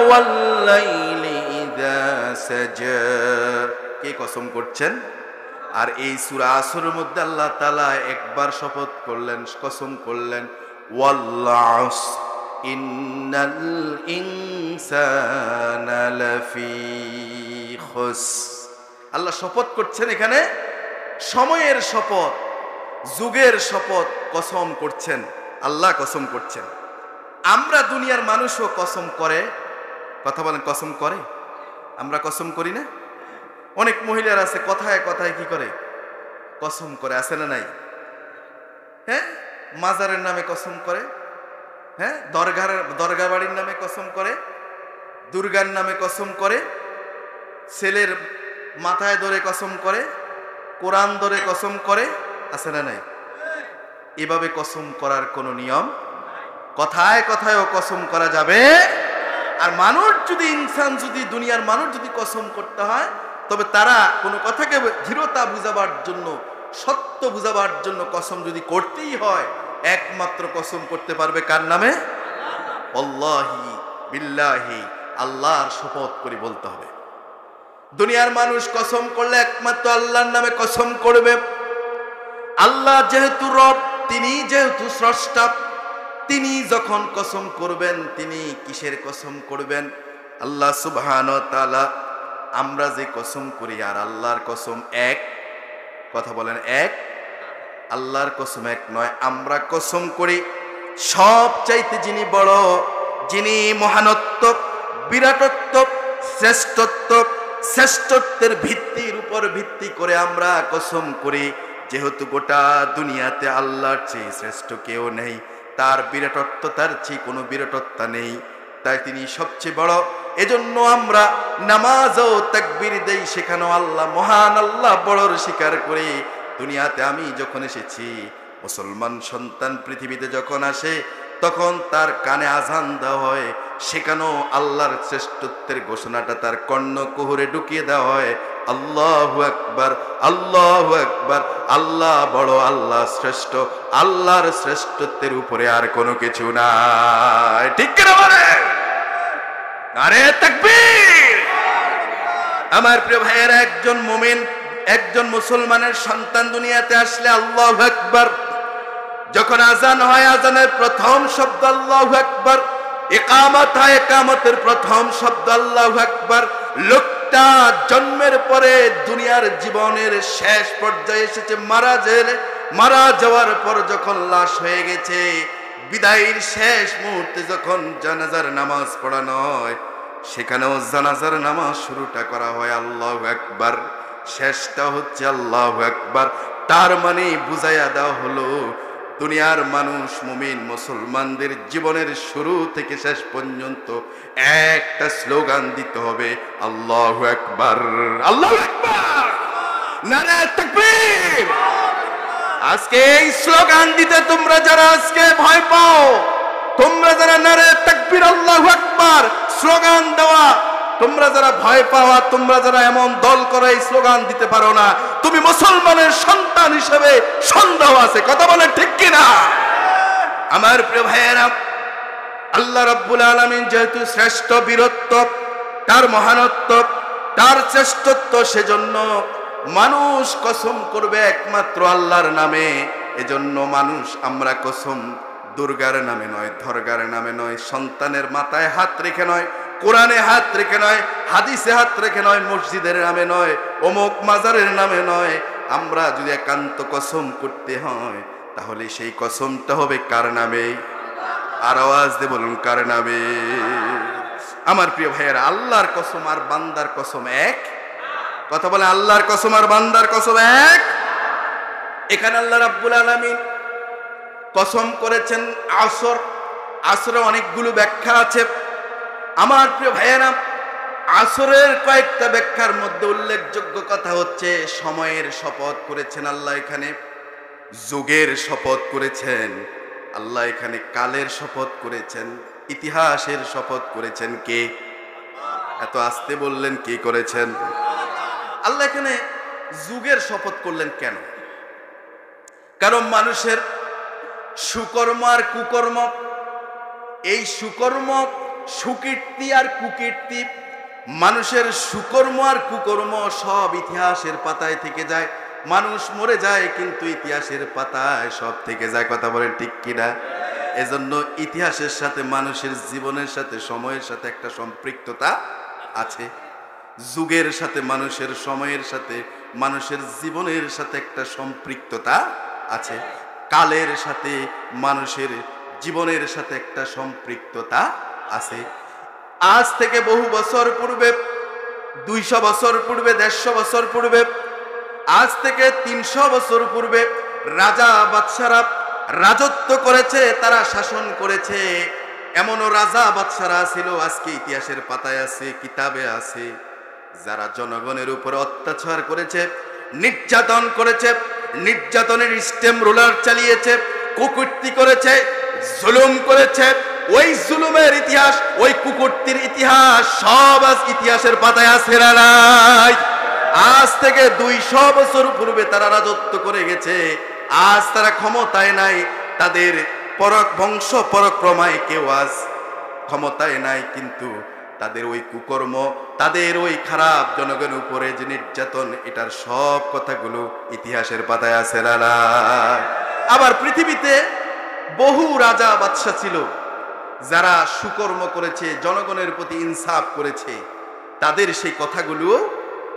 ওয়াল-লাইলি ইযা সাজা। কে কসম করছেন? আর এই সূরা আসরের মধ্যে আল্লাহ তাআলা একবার শপথ করলেন, কসম করলেন ওয়াল আসর ইন্নাল ইনসানা লাফি খুসর। আল্লাহ শপথ করছেন, এখানে সময়ের শপথ, যুগের শপথ কসম করছেন। আল্লাহ কসম করছেন। আমরা দুনিয়ার মানুষও কসম করে। কথা বলেন, কসম করে? আমরা কসম করি না? অনেক মহিলার আছে কথায় কথায় কি করে? কসম করে। আছে না নাই? হ্যাঁ, মাজারের নামে কসম করে, হ্যাঁ, দরগা বাড়ির নামে কসম করে, দুর্গার নামে কসম করে, ছেলের মাথায় ধরে কসম করে, কোরআন ধরে কসম করে। আছে না নাই? এভাবে কসম করার কোনো নিয়ম? কথায় কথায়ও কসম করা যাবে। আর মানুষ যদি, ইনসান যদি, দুনিয়ার মানুষ যদি কসম করতে হয়, তবে তারা কোনো কথাকে দৃঢ়তা বুঝাবার জন্য, সত্য বুঝাবার জন্য কসম যদি করতেই হয়, একমাত্র কসম করতে পারবে কার নামে? আল্লাহি বিল্লাহি, আল্লাহর শপথ করে বলতে হবে। দুনিয়ার মানুষ কসম করলে একমাত্র আল্লাহর নামে কসম করবে। আল্লাহ যেহেতু রব, তিনি যেহেতু স্রষ্টা, তিনি যখন কসম করবেন, তিনি কিসের কসম করবেন? আল্লাহ সুবহানাহু ওয়া তাআলা। আমরা যে কসম করি আর আল্লাহর কসম এক? কথা বলেন এক? আল্লাহর কসম এক নয়। আমরা কসম করি সব চাইতে যিনি বড়, যিনি মহানত্ব, বিরাটত্ব, শ্রেষ্ঠত্ব, শ্রেষ্ঠত্বের ভিত্তির উপর ভিত্তি করে আমরা কসম করি, যেহেতু গোটা দুনিয়াতে আল্লাহর চেয়ে শ্রেষ্ঠ কেউ নেই, তার বিরাটত্ব তার চেয়ে কোনো বিরাটত্ব নেই, তাই তিনি সবচেয়ে বড়। এজন্য আমরা নামাজও তাকবীর দেই, সেখানেও আল্লাহ মহান, আল্লাহ বড়র স্বীকার করি। দুনিয়াতে আমি যখন এসেছি, মুসলমান সন্তান পৃথিবীতে যখন আসে, তখন তার কানে আজান দেওয়া হয়, সেখানেও আল্লাহর শ্রেষ্ঠত্বের ঘোষণাটা তার কর্ণকুহরে ঢুকিয়ে দেওয়া হয়। আল্লাহু আকবার, আল্লাহু আকবার, আল্লাহ বড়, আল্লাহ শ্রেষ্ঠ, আল্লাহর শ্রেষ্ঠত্বের উপরে আর কোনো কিছু নাই। ঠিক কিনা বলে? আরে তাকবীর! আমার প্রিয় ভাইয়েরা, একজন মুমিন, একজন মুসলমানের সন্তান দুনিয়াতে আসলে আল্লাহু আকবার, যখন আজান হয় আজানের প্রথম শব্দ আল্লাহু আকবার, ইকামত হয় ইকামতের প্রথম শব্দ আল্লাহু আকবার। লোকটা জন্মের পরে দুনিয়ার জীবনের শেষ পর্যায়ে এসেছে, মারা যাওয়ার পর যখন লাশ হয়ে গেছে, বিদায়ের শেষ মুহূর্তে যখন জানাজার নামাজ পড়ানো হয়, সেখানেও জানাজার নামাজ শুরুটা করা হয় আল্লাহু আকবার, শেষটা হচ্ছে আল্লাহু আকবার। তার মানে বুঝাইয়া দেওয়া হলো, দুনিয়ার মানুষ, মুমিন মুসলমানদের জীবনের শুরু থেকে শেষ পর্যন্ত একটা স্লোগান দিতে হবে, আল্লাহু আকবার, আল্লাহু আকবার, নারে তাকবীর। আজকে এই স্লোগান দিতে তোমরা যারা আজকে ভয় পাও, তোমরা যারা নারে তাকবীর আল্লাহু আকবার স্লোগান দেওয়া, তোমরা যারা ভয় পাওয়া, তোমরা যারা এমন দল করে এই স্লোগান দিতে পারো না, তুমি মুসলমানের সন্তান হিসেবে সন্দেহ আছে। কথা বলেন ঠিক কিনা? আমার প্রিয় ভাইয়েরা, আল্লাহ রাব্বুল আলামিন যেহেতু শ্রেষ্ঠ, বীরত্ব তার, মহানত্ব তার, শ্রেষ্ঠত্ব, সেজন্য মানুষ কসম করবে একমাত্র আল্লাহর নামে। এজন্য মানুষ, আমরা কসম দুর্গার নামে নয়, ধর্গার নামে নয়, সন্তানের মাথায় হাত রেখে নয়, কোরআনে হাত রেখে নয়, হাদিসে হাত রেখে নয়, মসজিদের নামে নয়, অমুক মাজারের নামে নয়। আমরা যদি একান্ত কসম করতে হয়, তাহলে সেই কসমটা হবে কার নামে? আর আওয়াজ দিয়ে বলুন, কার নামে? আমার প্রিয় ভাইয়েরা, আল্লাহর কসম আর বান্দার কসম এক? কথা বলে, আল্লাহর কসম আর বান্দার কসম এক? এখানে আল্লাহ রাব্বুল আলামিন কসম করেছেন আসর। আসরে অনেকগুলো ব্যাখ্যা আছে। আমার প্রিয় ভাইয়েরা, আসরের কয়েকটা ব্যাখ্যার মধ্যে উল্লেখযোগ্য কথা হচ্ছে, সময়ের শপথ করেছেন আল্লাহ, এখানে যুগের শপথ করেছেন আল্লাহ, এখানে কালের শপথ করেছেন, ইতিহাসের শপথ করেছেন। কে? এত আস্তে বললেন, কে করেছেন? আল্লাহ এখানে যুগের শপথ করলেন কেন? কারণ মানুষের সুকর্ম আর কুকর্ম, এই সুকর্ম, সুকীর্তি আর কুকীর্তি, মানুষের সুকর্ম আর কুকর্ম সব ইতিহাসের পাতায় থেকে যায়। মানুষ মরে যায়, কিন্তু ইতিহাসের পাতায় সব থেকে যায়। কথা বলেন ঠিক কিনা? এজন্য ইতিহাসের সাথে, মানুষের জীবনের সাথে, সময়ের সাথে একটা সম্পৃক্ততা আছে। যুগের সাথে, মানুষের সময়ের সাথে, মানুষের জীবনের সাথে একটা সম্পৃক্ততা আছে। কালের সাথে, মানুষের জীবনের সাথে একটা সম্পৃক্ততা আছে। আজ থেকে বহু বছর পূর্বে, 200 বছর পূর্বে, 150 বছর পূর্বে, আজ থেকে 300 বছর পূর্বে রাজা বাদশারা রাজত্ব করেছে, তারা শাসন করেছে। এমনও রাজা বাদশারা ছিল, আজকে ইতিহাসের পাতায় আছে, কিতাবে আছে, যারা জনগণের উপর অত্যাচার করেছে, নির্যাতন করেছে, নির্যাতনের স্টেম রোলার চালিয়েছে, কুকীর্তি করেছে, জুলুম করেছে। ওই জুলুমের ইতিহাস, ওই কুকীর্তির ইতিহাস সব আজ ইতিহাসের পাতায় আছে না নাই? আজ থেকে 200 বছর পূর্বে তারা রাজত্ব করে গেছে, আজ তারা ক্ষমতায় নাই, তাদের বংশ পরক্রমায় কেউ আজ ক্ষমতায় নাই, কিন্তু তাদের ওই কুকর্ম, তাদের ওই খারাপ জনগণের উপরে যে নির্যাতন, এটার সব কথাগুলো ইতিহাসের পাতায় আছে না নাই? আবার পৃথিবীতে বহু রাজা বাদশা ছিল, যারা সুকর্ম করেছে, জনগণের প্রতি ইনসাফ করেছে, তাদের সেই কথাগুলো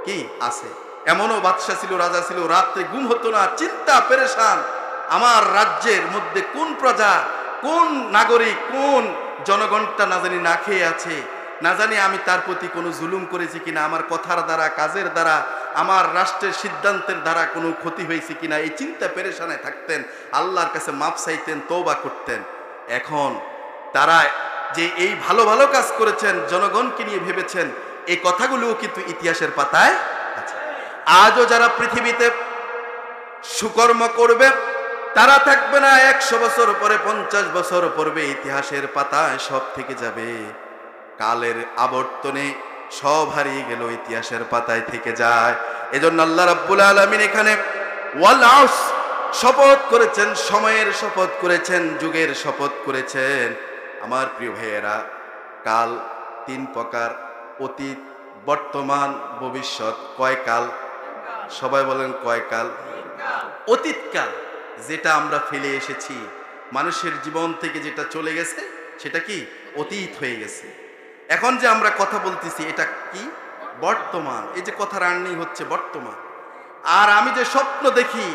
কি আছে। এমনও বাদশা ছিল, রাজা ছিল, রাত্রে ঘুম হতো না, চিন্তা পেরেশান, আমার রাজ্যের মধ্যে কোন প্রজা, কোন নাগরিক, কোন জনগণটা না জানি না খেয়ে আছে, না জানি আমি তার প্রতি কোনো জুলুম করেছি কিনা, আমার কথার দ্বারা, কাজের দ্বারা, আমার রাষ্ট্রের সিদ্ধান্তের দ্বারা কোনো ক্ষতি হয়েছে কিনা, এই চিন্তা পেরেশানে থাকতেন, আল্লাহর কাছে মাপ চাইতেন, তওবা করতেন। এখন তারা যে এই ভালো ভালো কাজ করেছেন, জনগণকে নিয়ে ভেবেছেন, এই কথাগুলোও কিন্তু ইতিহাসের পাতায় আছে। আজও যারা পৃথিবীতে সুকর্ম করবে তারা থাকবে না 100 বছর পরে, 50 বছর পড়বে, ইতিহাসের পাতায় সব থেকে যাবে। কালের আবর্তনে সব হারিয়ে গেল, ইতিহাসের পাতায় থেকে যায়। এজন্য আল্লাহ রাব্বুল আলামিন এখানে ওয়াল আসর শপথ করেছেন, সময়ের শপথ করেছেন, যুগের শপথ করেছেন। আমার প্রিয় ভাইয়েরা, কাল 3 প্রকার, অতীত, বর্তমান, ভবিষ্যৎ। কয় কাল? সবাই বলেন কয় কাল? অতীতকাল, যেটা আমরা ফেলে এসেছি, মানুষের জীবন থেকে যেটা চলে গেছে, সেটা কি অতীত হয়ে গেছে। এখন যে আমরা কথা বলতেছি এটা কি? বর্তমান। এই যে কথা রান্নি হচ্ছে বর্তমান। আর আমি যে স্বপ্ন দেখি,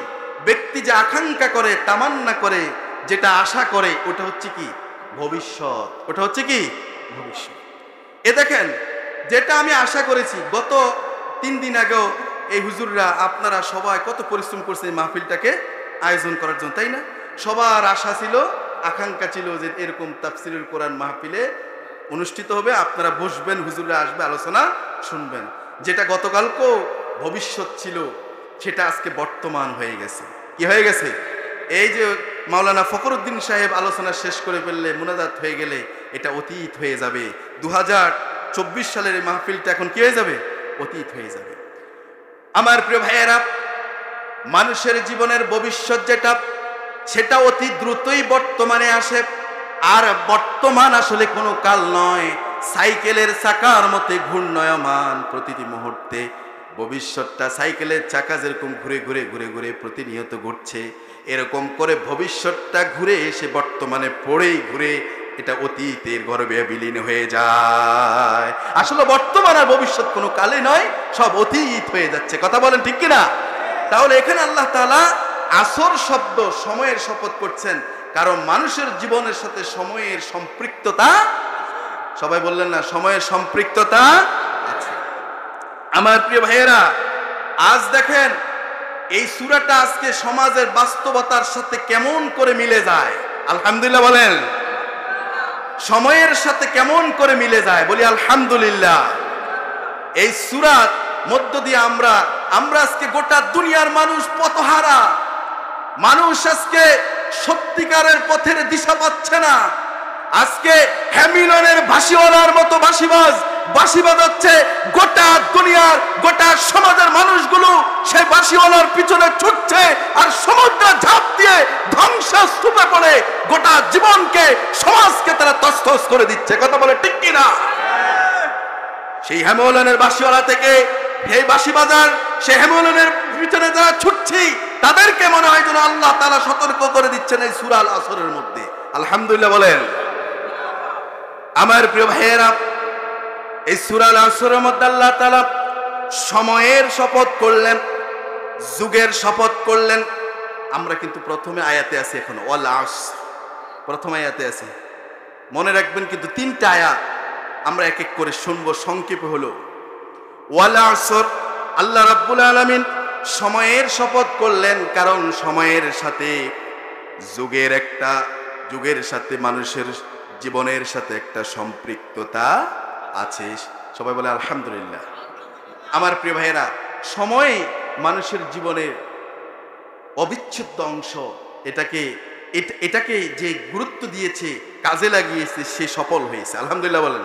ব্যক্তি যে আকাঙ্ক্ষা করে, তামান্না করে, যেটা আশা করে, ওটা হচ্ছে কি? ভবিষ্যৎ। ওটা হচ্ছে কি? ভবিষ্যৎ। এ দেখেন, যেটা আমি আশা করেছি, গত 3 দিন আগেও এই হুজুররা, আপনারা সবাই কত পরিশ্রম করছেন এই মাহফিলটাকে আয়োজন করার জন্য, তাই না? সবার আশা ছিল, আকাঙ্ক্ষা ছিল যে এরকম তাফসিরুল কোরআন মাহফিলে অনুষ্ঠিত হবে, আপনারা বসবেন, হুজুররা আসবে, আলোচনা শুনবেন। যেটা গতকালকেও ভবিষ্যৎ ছিল, সেটা আজকে বর্তমান হয়ে গেছে। কি হয়ে গেছে? এই যে মাওলানা ফখরুদ্দিন সাহেব আলোচনা শেষ করে ফেললে, মুনাজাত হয়ে গেলে, এটা অতীত হয়ে যাবে। 2024 সালের এই মাহফিলটা এখন কি হয়ে যাবে? অতীত হয়ে যাবে। আমার প্রিয় ভাইয়েরা, মানুষের জীবনের ভবিষ্যৎ যেটা, সেটা অতি দ্রুতই বর্তমানে আসে। আর বর্তমান আসলে কোনো কাল নয়, সাইকেলের চাকার মতে ঘূর্ণয়মান প্রতিটি মুহূর্তে। ভবিষ্যৎটা সাইকেলের চাকা যেরকম ঘুরে ঘুরে ঘুরে ঘুরে প্রতিনিয়ত ঘুরছে, এরকম করে ভবিষ্যৎটা ঘুরে এসে বর্তমানে পড়েই ঘুরে এটা অতীতের গর্ভে বিলীন হয়ে যায়। আসলে বর্তমান আর ভবিষ্যৎ কোনো কালে নয়, সব অতীত হয়ে যাচ্ছে। কথা বলেন ঠিক কিনা? তাহলে এখানে আল্লাহ তাআলা আসর শব্দ, সময়ের শপথ করছেন, কারণ মানুষের জীবনের সাথে সময়ের সম্পৃক্ততা, সবাই বললেন না, সময়ের সম্পৃক্ততা আছে। আমার প্রিয় ভাইয়েরা, আজ দেখেন এই সূরাটা আজকে সমাজের বাস্তবতার সাথে কেমন করে মিলে যায়। আলহামদুলিল্লাহ বলেন। সময়ের সাথে কেমন করে মিলে যায়, বলি আলহামদুলিল্লাহ। এই সূরার মধ্য দিয়ে আমরা আজকে গোটা দুনিয়ার মানুষ পথহারা, মানুষ আজকে সত্যিকারের পথের দিশা পাচ্ছে না। আজকে হ্যামিলনের বাঁশিওয়ালার মতো বাঁশি বাজাচ্ছে গোটা দুনিয়ার, গোটা সমাজের মানুষগুলো সেই বাঁশিওয়ালার পিছনে ছুটছে, আর সমুদ্র ঝাঁপ দিয়ে ধ্বংসস্তূপে পড়ে গোটা জীবনকে, সমাজকে তারা তছনছ করে দিচ্ছে। কথা বলে ঠিক কিনা? সেই হ্যামিলনের বাঁশিওয়ালা থেকে সেই বাঁশি বাজার, সেই হ্যামিলনের পিছনে যারা ছুটছি, তাদেরকে মনে হয় যেন আল্লাহ তাআলা সতর্ক করে দিচ্ছেন এই সূরা আল আসরের মধ্যে। আলহামদুলিল্লাহ বলেন। আমার প্রিয় ভাইয়েরা, এই সূরা আল আসরের মধ্যে আল্লাহ তাআলা সময়ের শপথ করলেন, যুগের শপথ করলেন। আমরা কিন্তু প্রথমে আয়াতে আছি, এখন ওয়াল আসর প্রথম আয়াতে আছি। মনে রাখবেন কিন্তু 3টা আয়াত আমরা এক এক করে শুনবো, সংক্ষেপে হলো। ওয়াল আসর, আল্লাহ রাব্বুল আলামিন সময়ের শপথ করলেন, কারণ সময়ের সাথে যুগের সাথে মানুষের জীবনের সাথে একটা সম্পৃক্ততা আছে। সবাই বলে আলহামদুলিল্লাহ। আমার প্রিয় ভাইয়েরা, সময় মানুষের জীবনের অবিচ্ছেদ্য অংশ। এটাকে যে গুরুত্ব দিয়েছে, কাজে লাগিয়েছে, সে সফল হয়েছে। আলহামদুলিল্লাহ বলেন।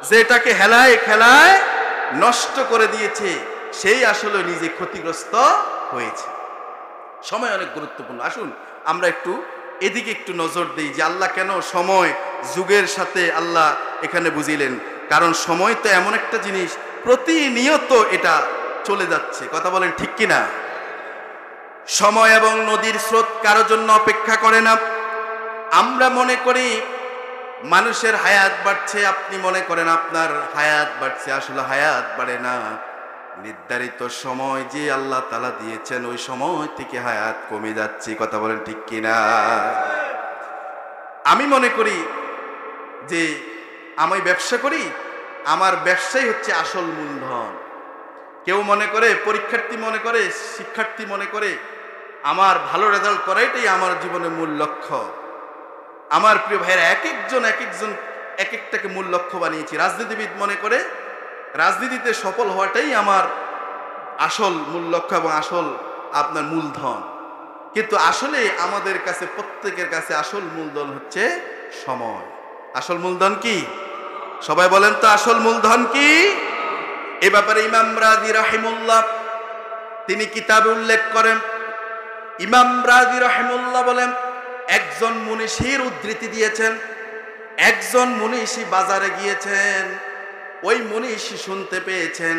যে এটাকে হেলায় খেলায় নষ্ট করে দিয়েছে, সেই আসলে নিজে ক্ষতিগ্রস্ত হয়েছে। সময় অনেক গুরুত্বপূর্ণ। আসুন আমরা একটু এদিকে একটু নজর দিই যে আল্লাহ কেন সময় যুগের সাথে আল্লাহ এখানে বুঝিলেন। কারণ সময় তো এমন একটা জিনিস, প্রতিনিয়ত এটা চলে যাচ্ছে। কথা বলেন ঠিক কিনা? সময় এবং নদীর স্রোত কারোর জন্য অপেক্ষা করে না। আমরা মনে করি মানুষের হায়াত বাড়ছে, আপনি মনে করেন আপনার হায়াত বাড়ছে, আসলে হায়াত বাড়ে না। নির্ধারিত সময় যে আল্লাহ তাআলা দিয়েছেন ওই সময় থেকে হায়াত কমে যাচ্ছে। কথা বলেন ঠিক কিনা? আমি মনে করি যে আমি ব্যবসা করি, আমার ব্যবসাই হচ্ছে আসল মূলধন। কেউ মনে করে, পরীক্ষার্থী মনে করে, শিক্ষার্থী মনে করে আমার ভালো রেজাল্ট করাইটাই আমার জীবনের মূল লক্ষ্য। আমার প্রিয় ভাইয়েরা, এক একজন এক একটাকে মূল লক্ষ্য বানিয়েছি। রাজনীতিবিদ মনে করে রাজনীতিতে সফল হওয়াটাই আমার আসল মূল লক্ষ্য এবং আসল আপনার মূলধন। কিন্তু আসলে আমাদের কাছে, প্রত্যেকের কাছে আসল মূলধন হচ্ছে সময়। আসল মূলধন কি? সবাই বলেন তো, আসল মূলধন কি? এ ব্যাপারে ইমাম রাজি রাহিমাহুল্লাহ তিনি কিতাবে উল্লেখ করেন। ইমাম রাজি রাহিমাহুল্লাহ বলেন, একজন মুনিশির উদ্ধৃতি দিয়েছেন। একজন মুনিশি বাজারে গিয়েছেন, ওই মুনিশি শুনতে পেয়েছেন,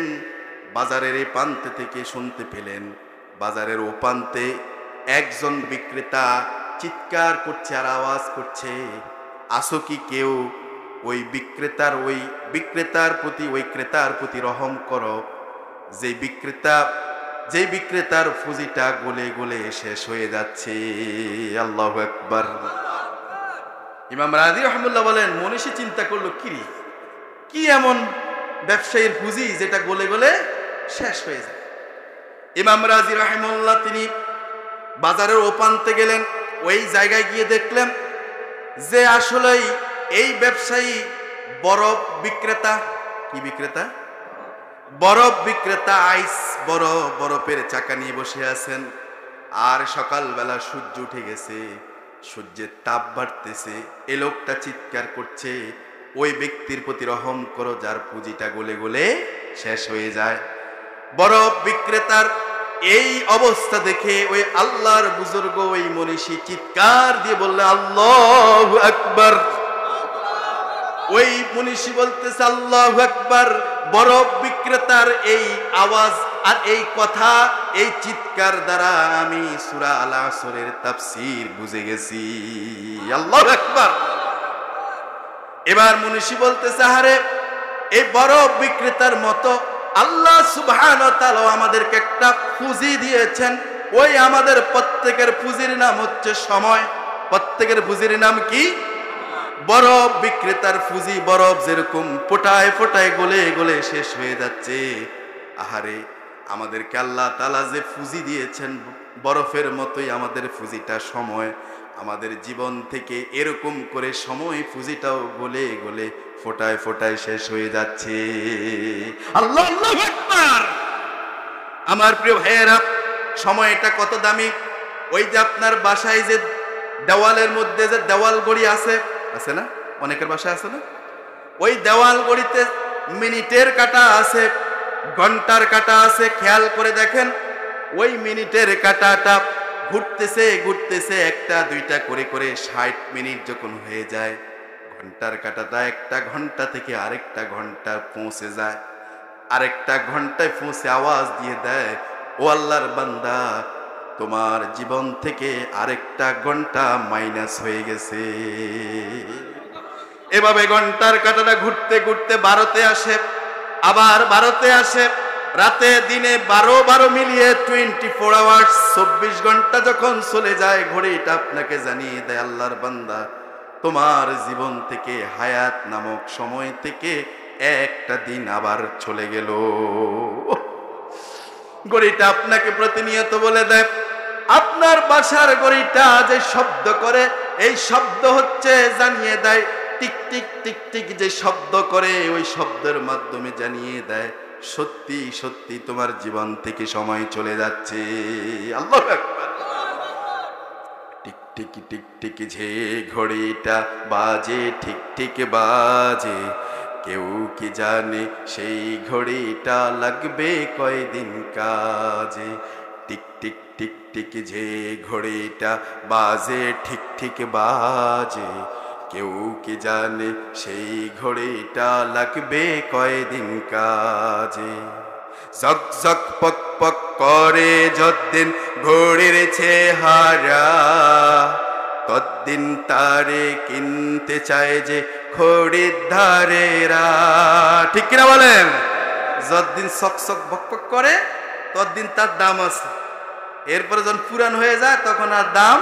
বাজারের এই প্রান্তে থেকে শুনতে পেলেন, বাজারের ও প্রান্তে একজন বিক্রেতা চিৎকার করছে আর আওয়াজ করছে, আসো কি কেউ, ওই বিক্রেতার প্রতি, ওই ক্রেতার প্রতি রহম করো, যে বিক্রেতার পুঁজিটা গলে গলে শেষ হয়ে যাচ্ছে। আল্লাহু আকবার। ইমাম রাজি রাহিমাহুল্লাহ বলেন, মনীষী চিন্তা করলো, কি এমন ব্যবসায়ীর পুঁজি যেটা গলে গলে শেষ হয়ে যায়। ইমাম রাজি রাহিমাহুল্লাহ তিনি বাজারের ওপান্তে গেলেন, ওই জায়গায় গিয়ে দেখলেন যে আসলেই এই ব্যবসায়ী বরফ বিক্রেতা। কি বিক্রেতা? বরফ বিক্রেতা। আইস বরফের চাকা নিয়ে বসে আছেন। আর সকালবেলা সূর্য উঠে গেছে, সূর্যের তাপ বাড়তেছে। এ লোকটা চিৎকার করছে, ওই ব্যক্তির প্রতি রহম করো যার পুঁজিটা গলে গলে শেষ হয়ে যায়। বরফ বিক্রেতার এই অবস্থা দেখে ওই আল্লাহর বুজুর্গ, ওই মনীষী চিৎকার দিয়ে বললেন, আল্লাহু আকবার। ওই মনীষী বলতেছে, আল্লাহু আকবার। বরফ বিক্রেতার এই আওয়াজ আর এই কথা, এই চিৎকার দ্বারা আমি সূরা আল আসরের তাফসীর বুঝে গেছি। আল্লাহু আকবার। এবার মনীষী বলতেছে, আরে এই বরফ বিক্রেতার মতো আল্লাহ সুবহানাহু ওয়া তাআলা আমাদেরকে একটা পুঁজি দিয়েছেন। ওই আমাদের প্রত্যেকের পুঁজির নাম হচ্ছে সময়। প্রত্যেকের পুঁজির নাম কি? বরফ বিক্রেতার পুঁজি বরফ যেরকম ফোটায় ফোটায় গলে গলে শেষ হয়ে যাচ্ছে, আহারে আমাদেরকে আল্লাহ তাআলা যে পুঁজি দিয়েছেন বরফের মতোই আমাদের পুঁজিটা সময়। আমাদের জীবন থেকে এরকম করে সময় পুঁজিটাও গলে গলে ফোটায় ফোটায় শেষ হয়ে যাচ্ছে। আল্লাহু আকবার। আমার প্রিয় ভাইয়েরা, সময়টা কত দামি! ওই যে আপনার বাসায় যে দেওয়ালের মধ্যে যে দেওয়াল ঘড়ি আছে না? অনেকের বাসায় আছে না? ওই দেওয়াল ঘড়িতে মিনিটের কাঁটা আছে, ঘন্টার কাঁটা আছে। খেয়াল করে দেখেন, ওই মিনিটের কাঁটাটা ঘুরতেছে ঘুরতেছে, একটা দুইটা করে করে 60 মিনিট যখন হয়ে যায়, ঘন্টার কাঁটাটা একটা ঘন্টা থেকে আরেকটা ঘন্টা পৌঁছে যায়। আরেকটা ঘন্টায় পৌঁছে আওয়াজ দিয়ে দেয়, ও আল্লাহর বান্দা, তোমার জীবন থেকে আরেকটা ঘন্টা মাইনাস হয়ে গেছে। এভাবে ঘন্টার কাঁটাটা ঘুরতে ঘুরতে 12তে আসে, আবার 12তে আসে, রাতে দিনে 12 মিলিয়ে 24 আওয়ার্স 24 ঘন্টা যখন চলে যায়, ঘড়িটা আপনাকে জানিয়ে দেয়, আল্লাহর বান্দা, তোমার জীবন থেকে, হায়াত নামক সময় থেকে একটা দিন আবার চলে গেল। ঘড়িটা আপনাকে প্রতিনিয়ত বলে দেয়, আপনার বাসার ঘড়িটা যে শব্দ করে, এই শব্দ হচ্ছে জানিয়ে দেয়, টিক টিক টিক টিক যে শব্দ করে, ওই শব্দের মাধ্যমে জানিয়ে দেয় সত্যি সত্যি তোমার জীবন থেকে সময় চলে যাচ্ছে। আল্লাহু আকবার। টিক টিক টিক টিক যে ঘড়িটা বাজে, ঠিক ঠিক বাজে, কেউ কি জানে সেই ঘড়িটা লাগবে কয়দিন কাজে। টিক টিক টিক টিক যে ঘড়িটা বাজে, ঠিক ঠিক বাজে, কেউ কি জানে সেই ঘড়িটা লাগবে কয়দিন কাজে। ঝক ঝক পক পক করে যতদিন ঘড়ির চেহারা, ততদিন তারে কিনতে চায় যে খরিদ্দারেরা। ঠিক কিনা বলেন? যতদিন চকচক বকবক করে ততদিন তার দাম আছে, এরপরে যখন পুরান হয়ে যায় তখন আর দাম।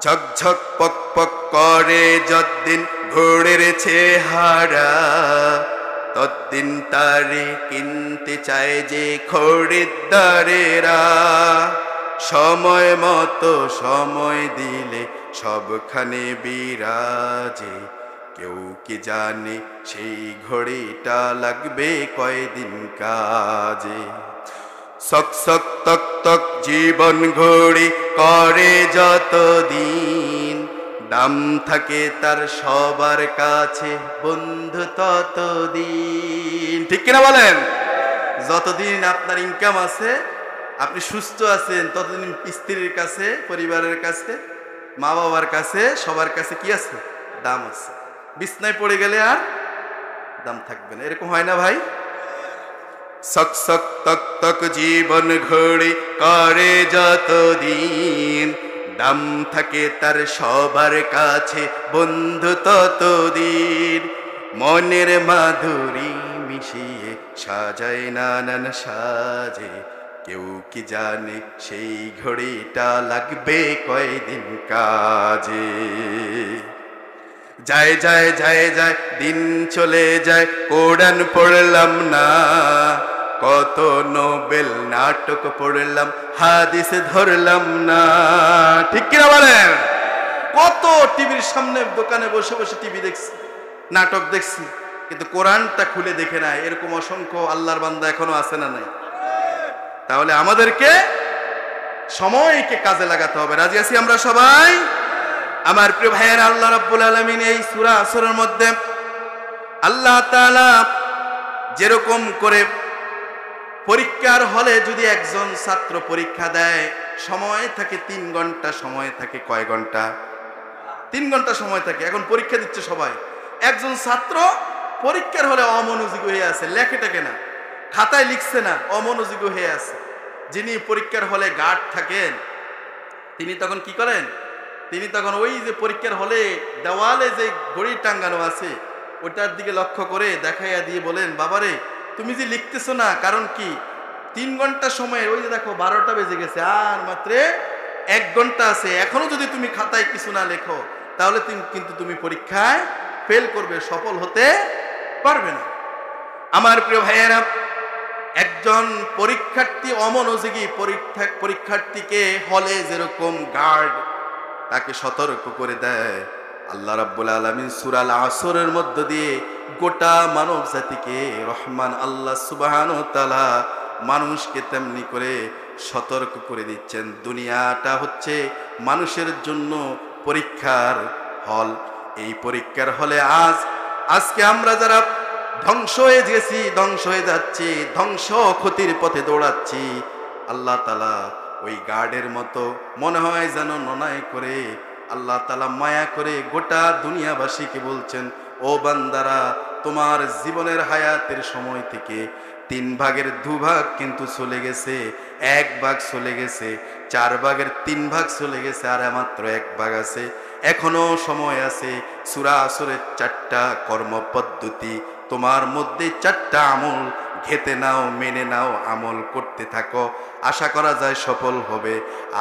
ঝকঝক পক পক করে যতদিন ঘোড়ের চেহারা, ততদিন তারে কিনতে চায় যে খরিদ্দারেরা। সময় মতো সময় দিলে সবখানে বিরাজে, কেউ কি জানে সেই ঘড়িটা লাগবে কয়দিন কাজে। সক সক তক তক জীবন ঘড়ি করে যতদিন, দাম থাকে তার সবার কাছে বন্ধু ততদিন। ঠিক কিনা বলেন? যতদিন আপনার ইনকাম আছে, আপনি সুস্থ আছেন, ততদিন স্ত্রীর কাছে, পরিবারের কাছে, মা বাবার কাছে, সবার কাছে কি আছে? দাম আছে। বিছনায় পড়ে গেলে আর দাম থাকবে না। এরকম হয় না ভাই? সক সক তক তক জীবন ঘড়ি করে যতদিন, দাম থাকে তার সবার কাছে বন্ধু ততদিন। মনের মাধুরী মিশিয়ে সাজায় নানান সাজে, কেউ কি জানে সেই ঘড়িটা লাগবে কয়দিন কাজে। যায় যায় যায় যায় দিন চলে যায়, কোরআন পড়লাম না, কত নোবেল নাটক পড়লাম, হাদিস ধরলাম না। ঠিক কিনা বলেন? কত টিভির সামনে দোকানে বসে বসে টিভি দেখছি, নাটক দেখছি, কিন্তু কোরআনটা খুলে দেখে নাই। এরকম অসংখ্য আল্লাহর বান্দা এখনো আছে না নাই? তাহলে আমাদেরকে সময়কে কাজে লাগাতে হবে। রাজি আছি আমরা সবাই? আমার প্রিয় ভাইয়েরা, আল্লাহ রাব্বুল আলামিন এই সূরা আসরের মধ্যে আল্লাহ তাআলা যেরকম করে পরীক্ষার হলে যদি একজন ছাত্র পরীক্ষা দেয়, সময় থাকে 3 ঘন্টা। সময় থাকে কয় ঘন্টা? 3 ঘন্টা সময় থাকে। এখন পরীক্ষা দিচ্ছে সবাই, একজন ছাত্র পরীক্ষার হলে অমনোযোগী হয়ে আছে, লেখেটাকে না, খাতায় লিখছে না, অমনোযোগী হয়ে আছে। যিনি পরীক্ষার হলে গার্ড থাকেন, তিনি তখন কি করেন? তিনি তখন ওই যে পরীক্ষার হলে দেওয়ালে যে ঘড়ি টাঙ্গানো আছে ওটার দিকে লক্ষ্য করে দেখাইয়া দিয়ে বলেন, বাবারে তুমি যে লিখতেছো না, কারণ কি 3 ঘন্টা সময়, ওই যে দেখো 12টা বেজে গেছে, আর মাত্র 1 ঘন্টা আছে, এখনো যদি তুমি খাতায় কিছু না লেখো তাহলে কিন্তু তুমি পরীক্ষায় ফেল করবে, সফল হতে পারবে না। আমার প্রিয় ভাইয়েরা, একজন পরীক্ষার্থী অমনোযোগী পরীক্ষার্থীকে হলে যেরকম গার্ড তাকে সতর্ক করে দেয়, আল্লাহ রাব্বুল আলামিন সূরা আল আসরের মধ্য দিয়ে গোটা মানব জাতিকে, রহমান আল্লাহ সুবহানাহু ওয়া তাআলা মানুষকে তেমনি করে সতর্ক করে দিচ্ছেন। দুনিয়াটা হচ্ছে মানুষের জন্য পরীক্ষার হল। এই পরীক্ষার হলে আজকে আমরা যারা ধ্বংস হয়ে গেছি, ধ্বংস হয়ে যাচ্ছি, ধ্বংস ক্ষতির পথে দৌড়াচ্ছি, আল্লাহ তাআলা ওই গার্ডের মতো মনে হয় যেন ননায় করে আল্লাহ তাআলা মায়া করে গোটা দুনিয়াবাসীকে বলছেন, ও বান্দারা, তোমার জীবনের হায়াতের সময় থেকে 3 ভাগের 2 ভাগ কিন্তু চলে গেছে, 1 ভাগ চলে গেছে, 4 ভাগের 3 ভাগ চলে গেছে, আর মাত্র 1 ভাগ আছে। এখনো সময় আছে। সূরা আসরের 4টা কর্মপদ্ধতি, তোমার মধ্যে 4টা আমল ঘেতে নাও, মেনে নাও, আমল করতে থাকো, আশা করা যায় সফল হবে।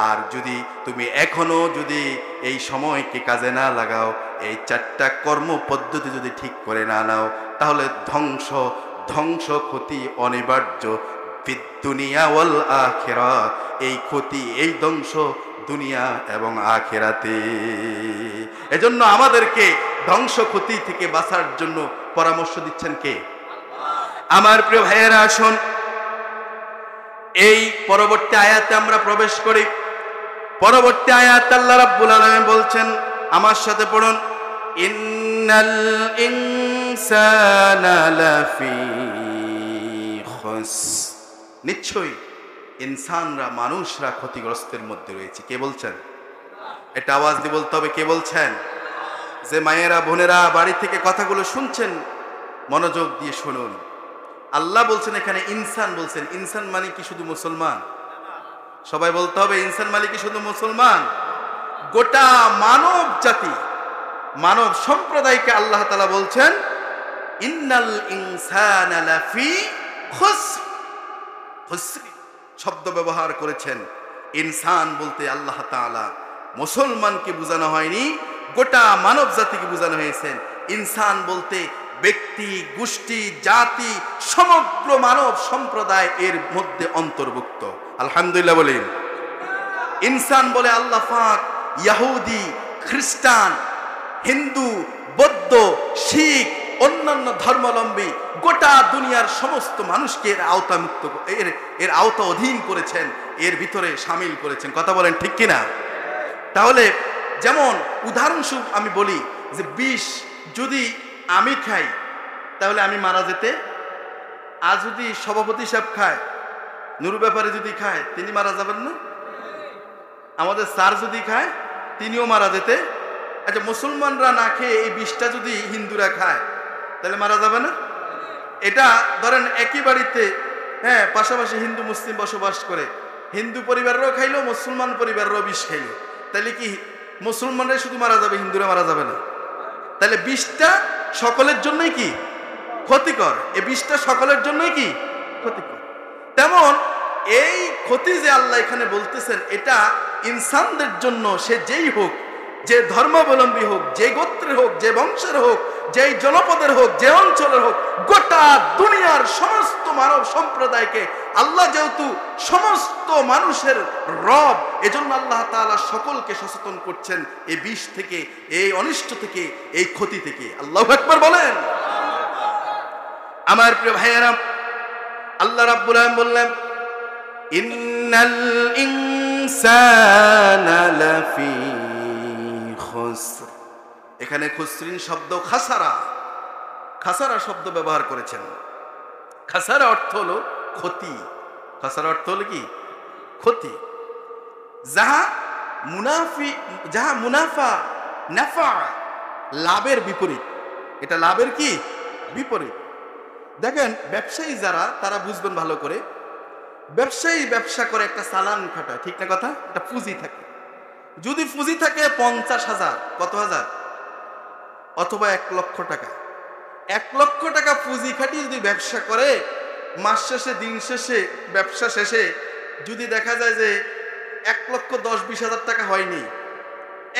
আর যদি তুমি এখনো যদি এই সময়কে কাজে না লাগাও, এই 4টা কর্মপদ্ধতি যদি ঠিক করে না নাও, তাহলে ধ্বংস ক্ষতি অনিবার্য। ফিদ্দুনিয়া ওয়াল আখিরাহ, এই ক্ষতি, এই ধ্বংস দুনিয়া এবং আখিরাতে। এজন্য আমাদেরকে ধ্বংস ক্ষতি থেকে বাঁচার জন্য পরামর্শ দিচ্ছেন কে? আমার প্রিয় ভাইয়েরা, আসুন এই পরবর্তী আয়াতে আমরা প্রবেশ করি। পরবর্তী আয়াত আল্লাহ রাব্বুল আলামিন বলছেন, আমার সাথে পড়ুন, ইন্নাল ইনসানা লাফি খুস, নিশ্চয়ই ইনসানরা, মানুষরা ক্ষতিগ্রস্তের মধ্যে রয়েছে। কে বলছেন? এটা আওয়াজ দিয়ে বলতে হবে, কে বলছেন? যে মায়েরা, বোনেরা বাড়ি থেকে কথাগুলো শুনছেন, মনোযোগ দিয়ে শুনুন। আল্লাহ বলছেন এখানে ইনসান বলছেন। ইনসান মানে কি শুধু মুসলমান? সবাই বলতে হবে, ইনসান মানে কি শুধু মুসলমান? গোটা মানব জাতি, মানব সম্প্রদায়কে আল্লাহ তাআলা বলছেন ইন্নাল ইনসানা লাফি খুসর, খুসর শব্দ ব্যবহার করেছেন। ইনসান বলতে আল্লাহ তাআলা মুসলমানকে বোঝানো হয়নি, গোটা মানব জাতিকে বোঝানো হয়েছে। ইনসান বলতে ব্যক্তি, গোষ্ঠী, জাতি, সমগ্র মানব সম্প্রদায় এর মধ্যে অন্তর্ভুক্ত। আলহামদুলিল্লাহ বলেন। ইনসান বলে আল্লাহ পাক ইহুদি, খ্রিস্টান, হিন্দু, বৌদ্ধ, শিখ, অন্যান্য ধর্মাবলম্বী গোটা দুনিয়ার সমস্ত মানুষকে এর আওতামুক্ত, এর আওতা অধীন করেছেন, এর ভিতরে শামিল করেছেন। কথা বলেন ঠিক কিনা? তাহলে যেমন উদাহরণস্বরূপ আমি বলি যে বিষ যদি আমি খাই তাহলে আমি মারা যেতে, আর যদি সভাপতি সাহেব খায়, নুরু ব্যাপারে যদি খায়, তিনি মারা যাবেন না? আমাদের স্যার যদি খায় তিনিও মারা যেতে। আচ্ছা, মুসলমানরা না খেয়ে এই বিষটা যদি হিন্দুরা খায় তাহলে মারা যাবে না? এটা ধরেন একই বাড়িতে, হ্যাঁ, পাশাপাশি হিন্দু মুসলিম বসবাস করে, হিন্দু পরিবাররাও খাইলো, মুসলমান পরিবাররাও বিষ খাইলো, তাহলে কি মুসলমানরাই শুধু মারা যাবে, হিন্দুরা মারা যাবে না? তাহলে বিষটা সকলের জন্যই কি ক্ষতিকর? এই বিষটা সকলের জন্যই কি ক্ষতিকর? তেমন এই ক্ষতি যে আল্লাহ এখানে বলতেছেন, এটা ইনসানদের জন্য, সে যেই হোক, যে ধর্মাবলম্বী হোক, যে গোত্রের হোক, যে বংশের হোক, যেই জনপদের হোক, যে অঞ্চলের হোক, গোটা দুনিয়ার সমস্ত মানব সম্প্রদায়কে আল্লাহ যেহেতু সমস্ত মানুষের রব, এজন্য আল্লাহ তাআলা সকলকে সচেতন করছেন এই বিষ থেকে, এই অনিষ্ট থেকে, এই ক্ষতি থেকে। আল্লাহু আকবার বলেন। আমার প্রিয় ভাইয়েরা, আল্লাহ রাব্বুল আলামিন বললেন ইন্নাল ইনসানা লাফি খুসর। এখানে খুসরিন শব্দ খাসারা, খাসারা শব্দ ব্যবহার করেছেন। খাসারা অর্থ হলো ক্ষতি, খাসারা অর্থ হলো কি ক্ষতি। যাহা মুনাফা নাফা, লাভের বিপরীত, এটা লাভের কি বিপরীত। দেখেন ব্যবসায়ী যারা, তারা বুঝবেন ভালো করে, ব্যবসায়ী ব্যবসা করে একটা চালান খাটায়, ঠিক না কথা? একটা পুঁজি থাকে। যদি পুঁজি থাকে 50,000, কত হাজার, অথবা 1 লক্ষ টাকা, 1 লক্ষ টাকা পুঁজি খাটিয়ে যদি ব্যবসা করে, মাস শেষে, দিন শেষে, ব্যবসা শেষে যদি দেখা যায় যে 1,10,20,000 টাকা হয়নি,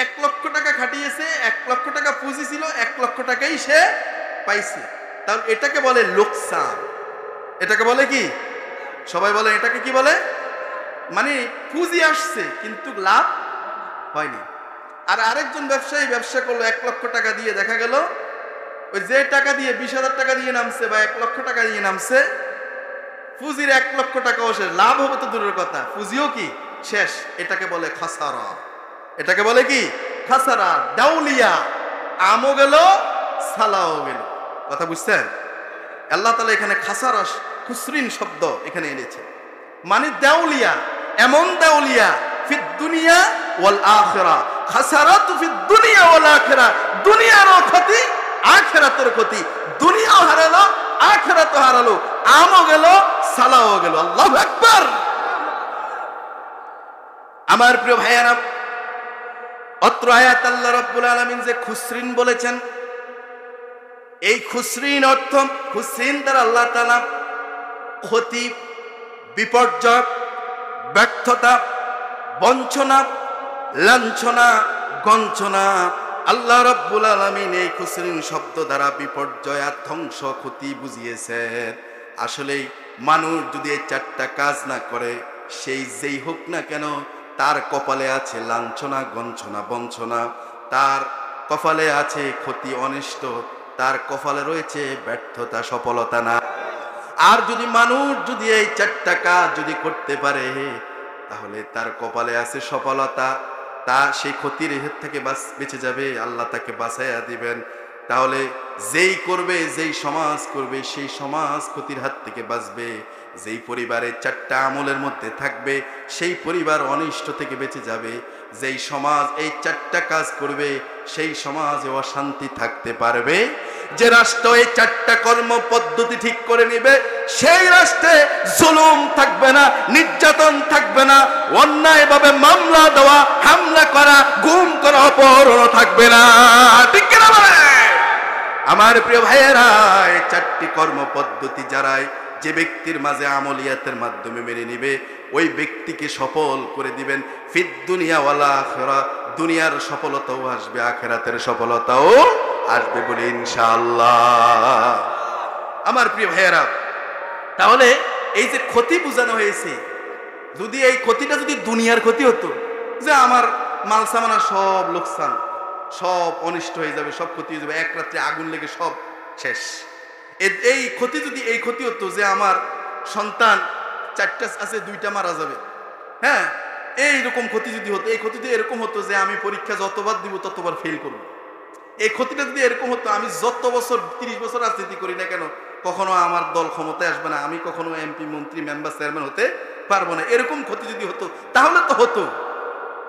1 লক্ষ টাকা খাটিয়েছে, 1 লক্ষ টাকা পুঁজি ছিল, 1 লক্ষ টাকাই সে পাইছে, তাহলে এটাকে বলে লোকসান। এটাকে বলে কি? সবাই বলে এটাকে কি বলে? মানে পুঁজি আসছে কিন্তু লাভ হয়নি। আর আরেকজন ব্যবসায়ী ব্যবসা করলো 1 লক্ষ টাকা দিয়ে, দেখা গেল ওই যে টাকা দিয়ে 20,000 টাকা দিয়ে নামছে বা 1 লক্ষ টাকা দিয়ে নামছে, পুঁজির 1 লক্ষ টাকাও শেষ, লাভ হবে তো দূরের কথা, পুঁজিও কি শেষ। এটাকে বলে খাসারা। এটাকে বলে কি? খাসারা। দাউলিয়া, আমও গেল, সালাও গেল। কথা বুঝছেন? আল্লাহ তাআলা এখানে খাসারা, খুসরিন শব্দ এখানে এনেছে, মানে দাউলিয়া, এমন দাউলিয়া ফিদ দুনিয়া ওয়াল আখিরা, খাসারাতু ফিদ দুনিয়া ওয়াল আখিরা, দুনিয়ারও ক্ষতি, আখিরাতের ক্ষতি। দুনিয়াও হারালো, আখিরাতও হারালো, আমও গেল, সালাও গেল। আল্লাহু আকবার। আমার প্রিয় ভাইয়েরা, অত্র আয়াত আল্লাহ রাব্বুল আলামিন যে খুসরিন বলেছেন, এই খুসরিন অর্থ, খুসরিন দ্বারা আল্লাহ তাআলা ক্ষতি, বিপর্যয়, ব্যর্থতা, বঞ্চনা, লাঞ্ছনা, গঞ্চনা, আল্লাহ রাব্বুল আলামিন এই খুসরিন শব্দ দ্বারা বিপর্যয় আর ধ্বংস, ক্ষতি বুঝিয়েছেন। আসলে মানুষ যদি এই 4টা কাজ না করে, সেই যেই হোক না কেন, তার কপালে আছে লাঞ্ছনা, গঞ্চনা, বঞ্চনা, তার কপালে আছে ক্ষতি, অনিষ্ট, তার কপালে রয়েছে ব্যর্থতা, সফলতা না। আর যদি মানুষ যদি এই 4টা কাজ যদি করতে পারে, তাহলে তার কপালে আছে সফলতা, তা সেই ক্ষতির হাত থেকে বেঁচে যাবে, আল্লাহ তাকে বাঁচাইয়া দিবেন। তাহলে যেই করবে, যেই সমাজ করবে, সেই সমাজ ক্ষতির হাত থেকে বাঁচবে। যেই পরিবারে 4টা আমলের মধ্যে থাকবে, সেই পরিবার অনিষ্ট থেকে বেঁচে যাবে। যেই সমাজ এই 4টা কাজ করবে, সেই সমাজে অশান্তি থাকতে পারবে। যে রাষ্ট্র এই 4টা কর্ম পদ্ধতি ঠিক করে নিবে, সেই রাষ্ট্রে জুলুম থাকবে না, নির্যাতন থাকবে না, অন্যায়ভাবে মামলা দেওয়া, হামলা করা, গুম করা, অপহরণ থাকবে না। ঠিক কিনা বলে? আমার প্রিয় ভাইয়েরা, এই 4টি কর্ম পদ্ধতি যারাই যে ব্যক্তির মাঝে আমলিয়াতের মাধ্যমে মেনে নিবে, ওই ব্যক্তিকে সফল করে দিবেন ফিদ দুনিয়া ওয়াল আখিরা। দুনিয়ার সফলতাও আসবে, আখিরাতের সফলতাও আসবে বলে ইনশাআল্লাহ। আমার প্রিয় ভাইয়েরা, তাহলে এই যে ক্ষতি বোঝানো হয়েছে, যদি এই ক্ষতিটা যদি দুনিয়ার ক্ষতি হতো, যে আমার মাল সামানা সব লোকসান, সব অনিষ্ট হয়ে যাবে, সব ক্ষতি হয়ে যাবে, এক রাত্রে আগুন লেগে সব শেষ, এই ক্ষতি যদি এই ক্ষতি হতো যে আমার সন্তান 4টা আছে 2টা মারা যাবে, হ্যাঁ, এইরকম ক্ষতি যদি হতো, এই ক্ষতি যদি এরকম হতো যে আমি পরীক্ষা যতবার দিব ততবার ফেল করব, এই ক্ষতিটা যদি এরকম হতো আমি যত বছর 30 বছর রাজনীতি করি না কেন কখনো আমার দল ক্ষমতায় আসবে না, আমি কখনো এমপি মন্ত্রী মেম্বার চেয়ারম্যান হতে পারবো না, এরকম ক্ষতি যদি হতো তাহলে তো হতো।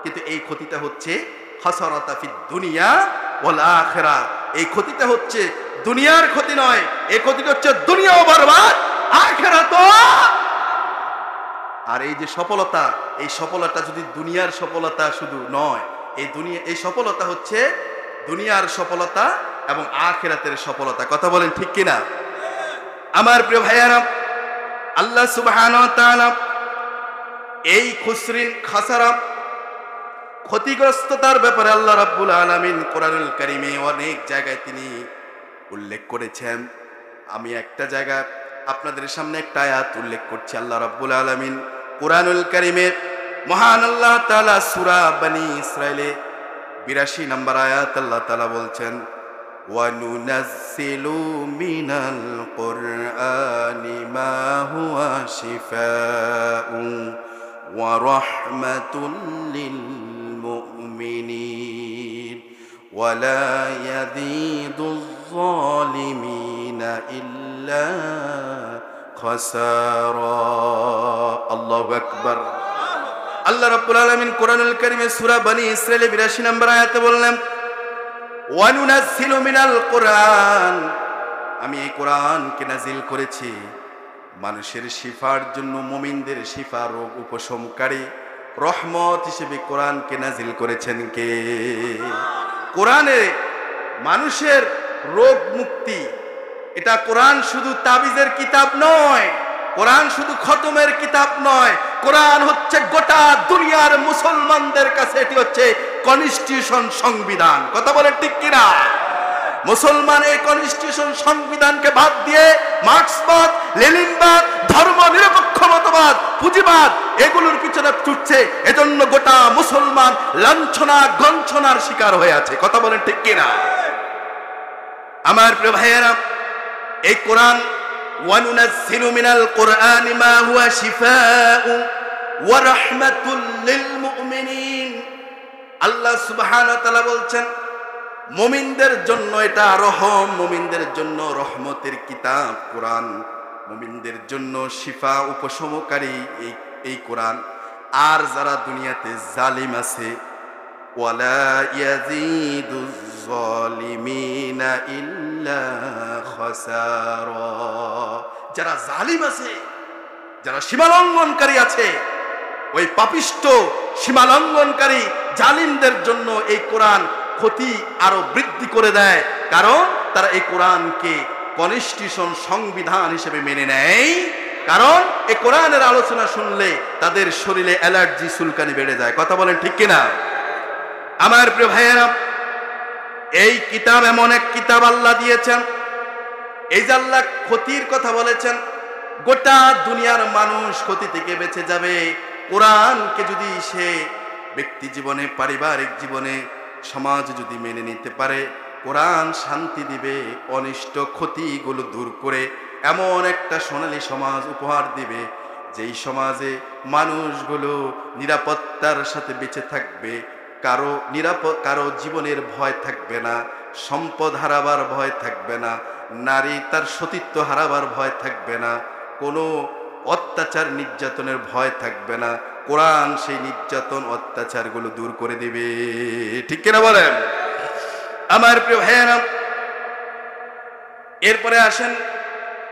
কিন্তু এই ক্ষতিটা হচ্ছে খাসারাতা ফিদ দুনিয়া ওয়াল আখিরা। এই ক্ষতিটা হচ্ছে দুনিয়ার ক্ষতি নয়, এই ক্ষতিটা হচ্ছে দুনিয়াও বরবাদ, আখিরাতও। আর এই যে সফলতা, এই সফলতা যদি দুনিয়ার সফলতা শুধু নয়, এই সফলতা হচ্ছে দুনিয়ার সফলতা এবং আখিরাতের সফলতা। কথা বলেন ঠিক কিনা? আমার প্রিয় ভাইয়ারা, আল্লাহ সুবহানাহু ওয়া তাআলা এই খুসরিন খাসারা ক্ষতিগ্রস্ততার ব্যাপারে আল্লাহ রাব্বুল আলামিন কোরআনুল কারীমে অনেক জায়গায় তিনি উল্লেখ করেছেন। আমি একটা জায়গা আপনাদের সামনে একটা আয়াত উল্লেখ করছি। আল্লাহ রাব্বুল আলামিন কোরআনুল কারীমে মহান আল্লাহ তাআলা সূরা বনী ইসরাঈলে 82 নম্বর আয়াত আল্লাহ তাআলা বলছেন, ওয়া নুনাজ্জিলু মিনাল কুরআনি মা হুয়া শিফাউন ওয়া রাহমাতুল লিল মুমিনিন ওয়া লা ইয়াযীদুয যালিমিনা ইল্লা খাসারা। আল্লাহু আকবার। আল্লাহ রাব্বুল আলামিন কোরআনুল কারীমে সূরা বনী ইসরাঈলে 82 নম্বর আয়াতে বললেন, ওয়া নুনাজ্জিলু মিনাল কুরআন, আমি এই কোরআনকে নাজিল করেছি মানুষের শিফার জন্য, মুমিনদের শিফা, রোগ উপশমকারী রহমত হিসেবে কোরআনকে নাজিল করেছেন কে? কোরআনে মানুষের রোগ মুক্তি। এটা কোরআন শুধু তাবিজের কিতাব নয়, কোরআন শুধু খতমের কিতাব নয়, কোরআন হচ্ছে গোটা দুনিয়ার মুসলমানদের কাছে এটি হচ্ছে কনস্টিটিউশন, সংবিধান। কথা বলেন ঠিক কিনা? মুসলমান এই কনস্টিটিউশন সংবিধানকে বাদ দিয়ে মার্ক্সবাদ, লেনিনবাদ, ধর্ম নিরপেক্ষ মতবাদ, পুঁজিবাদ এগুলোর পিছনে ছুটছে। এজন্য গোটা মুসলমান লাঞ্ছনা গঞ্ছনার শিকার হয়ে আছে। কথা বলেন ঠিক কিনা? আমার প্রিয় ভাইয়েরা, এই কোরআন ওয়া নুনাজ্জিলু মিনাল কুরআনি মা হুয়া শিফাউ ওয়া রাহমাতুল লিল মুমিনিন। আল্লাহ সুবহানাহু ওয়া তাআলা বলছেন মুমিনদের জন্য এটা রহম, মুমিনদের জন্য রহমতের কিতাব কোরআন, মুমিনদের জন্য শিফা উপশমকারী এই কোরআন। আর যারা দুনিয়াতে জালিম আছে, ওয়ালা ইয়াযীদুয যালিমিনা ইল্লা খাসারা, যারা জালিম আছে, যারা সীমালঙ্ঘনকারী আছে, ওই পাপিষ্ট সীমালঙ্ঘনকারী জালিমদের জন্য এই কোরআন ক্ষতি আরো বৃদ্ধি করে দেয়, কারণ তারা এই কোরআনকে কনস্টিটিউশন, সংবিধান হিসেবে মেনে নেয়। কারণ এই কোরআনের আলোচনা শুনলে তাদের শরীরে অ্যালার্জি, চুলকানি বেড়ে যায়। কথা বলেন ঠিক কিনা? আমার প্রিয় ভাইয়েরা, এই কিতাব এমন এক কিতাব আল্লাহ দিয়েছেন, এই যে আল্লাহ ক্ষতির কথা বলেছেন, গোটা দুনিয়ার মানুষ ক্ষতি থেকে বেঁচে যাবে কোরআনকে যদি সে ব্যক্তি জীবনে, পারিবারিক জীবনে, সমাজ যদি মেনে নিতে পারে। কোরআন শান্তি দিবে, অনিষ্ট ক্ষতিগুলো দূর করে এমন একটা সোনালী সমাজ উপহার দিবে, যেই সমাজে মানুষগুলো নিরাপত্তার সাথে বেঁচে থাকবে, কারো জীবনের ভয় থাকবে না, সম্পদ হারাবার ভয় থাকবে না, নারী তার সতীত্ব হারাবার ভয় থাকবে না, কোনো অত্যাচার নির্যাতনের ভয় থাকবে না। কোরআন সেই নির্যাতন অত্যাচারগুলো দূর করে দিবে। ঠিক কিনা বলেন? আমার প্রিয় ভাইয়েরা, এরপরে আসেন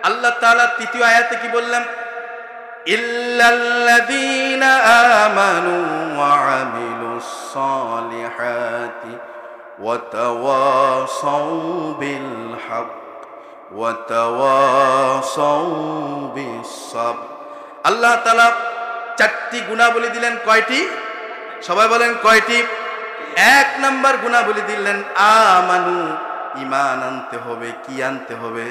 আল্লাহ তাআলা তৃতীয় আয়াতে কি বললেন? ইল্লাল্লাযীনা আমানু ওয়া আমিলুস সালিহাতি وتواصوا بالحق وتواصوا بالصبر। আল্লাহ তাআলা চারটি গুণাবলী দিলেন। কয়টি? সবাই বলেন কয়টি? এক নাম্বার গুণাবলী দিলেন আমানু, ঈমান আনতে হবে। কি আনতে হবে?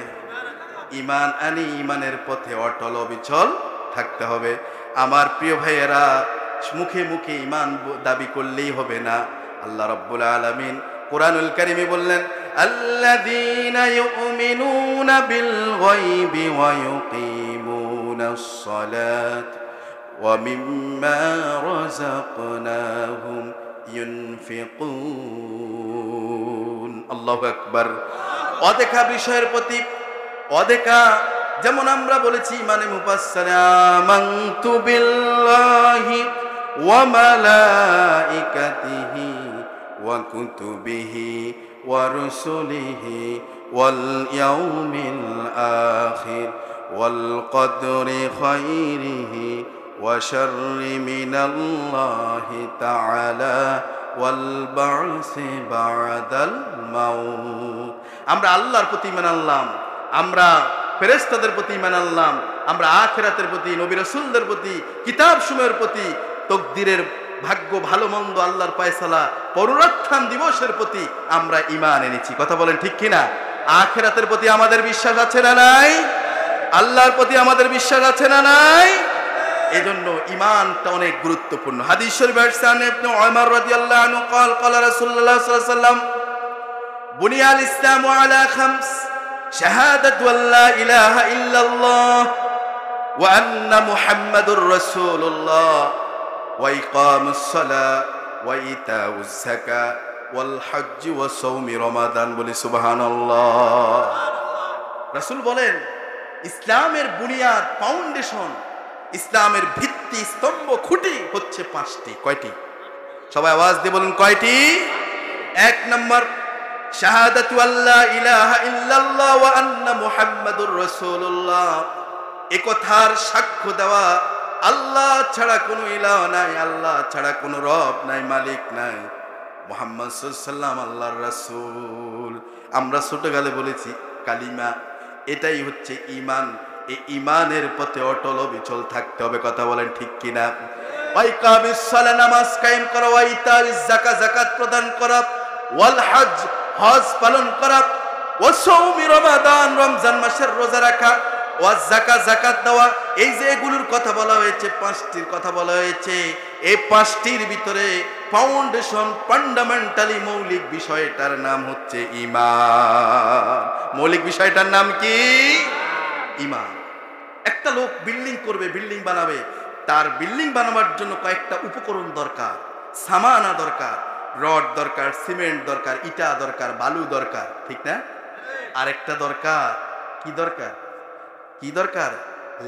ঈমান আনি ঈমানের পথে অটল অবিচল থাকতে হবে। আমার প্রিয় ভাইয়েরা, মুখে মুখে ঈমান দাবি করলেই হবে না। আল্লাহ রাব্বুল আলামিন কোরআনুল কারীমে বললেন, আল্লাযীনা ইউমিনুনা বিল গায়বি ওয়া ইউকিমুনাস সালাত ওয়া মিম্মা রাযাকনাহুম ইউনফিকুন। আল্লাহু আকবার। অদেখা বিষয়ের প্রতি অদেখা, যেমন আমরা বলেছি মানে মুফাসসারে আমানতু বিল্লাহি ওয়া মালাইকাতিহি ওয়া কুতুবিহি ওয়া রুসুলিহি ওয়াল ইয়াউমিল আখির ওয়াল কদরি খাইরিহি ওয়া শাররি মিনাল্লাহি তাআলা ওয়াল বা'সি বা'দাল মাউত। আমরা আল্লাহর প্রতি ঈমান আনলাম, আমরা ফেরেশতাদের প্রতি ঈমান আনলাম, আমরা আখিরাতের প্রতি, নবী রাসূলদের প্রতি, কিতাব সমূহের প্রতি, তকদিরের ভাগ্য ভালো মন্দ, আল্লাহর ফয়সালা, পুনরুত্থান দিবসের প্রতি আমরা ঈমান এনেছি। কথা বলেন ঠিক কিনা? আখিরাতের প্রতি আমাদের বিশ্বাস আছে না নাই? আল্লাহর প্রতি আমাদের বিশ্বাস আছে না নাই? এজন্য ঈমানটা অনেক গুরুত্বপূর্ণ। হাদিস শরীফে আসছে ইবনে উমর রাদিয়াল্লাহু আনহু قال قال رسول الله صلى الله عليه وسلم بني الإسلام على خمس شهادة أن لا إله إلا الله وأن محمد رسول الله وإقام الصلاة وإيتاء الزكاة والحج وصوم رمضان। বলি সুবহানাল্লাহ। রাসূল বলেন ইসলামের বুনিয়াদ, ফাউন্ডেশন, ইসলামের ভিত্তি, স্তম্ভ, খুঁটি হচ্ছে পাঁচটি। কয়টি? সবাই আওয়াজ দিয়ে বলুন কয়টি? এক নম্বর শাহাদাতু আল্লা ইলাহা ইল্লাল্লাহ ওয়া আন্না মুহাম্মাদুর রাসূলুল্লাহ। এ কথার সাক্ষ্য দেওয়া আল্লাহ ছাড়া কোনো ইলাহ নাই, আল্লাহ ছাড়া কোনো রব নাই, মালিক নাই, মুহাম্মদ সাল্লাল্লাহু আলাইহি ওয়াসাল্লাম আল্লাহর রাসূল। আমরা ছোটকালে বলেছি কালিমা, এটাই হচ্ছে ঈমান। এই ঈমানের পথে অটল অবিচল থাকতে হবে। কথা বলেন ঠিক কিনা? ওয়া ইকামিস সালাত, নামাজ কায়েম করা, ওয়া ইতাইজ যাকাত, যাকাত প্রদান করা, ওয়াল হজ, হজ পালন করা, ওয়া সাওমি রমাদান, রমজান মাসের রোজা রাখা, ওয়া যাকাত, যাকাত দেওয়া। এই যে এগুলোর কথা বলা হয়েছে, পাঁচটির কথা বলা হয়েছে, এই পাঁচটির ভিতরে ফাউন্ডেশন, ফান্ডামেন্টালি মৌলিক বিষয়টার নাম হচ্ছে ঈমান। মৌলিক বিষয়টার নাম কি? ঈমান। একটা লোক বিল্ডিং করবে, বিল্ডিং বানাবে, তার বিল্ডিং বানাবার জন্য কয়েকটা উপকরণ দরকার, সামানা দরকার, রড দরকার, সিমেন্ট দরকার, ইটা দরকার, বালু দরকার, ঠিক না? আরেকটা দরকার, কি দরকার? কি দরকার?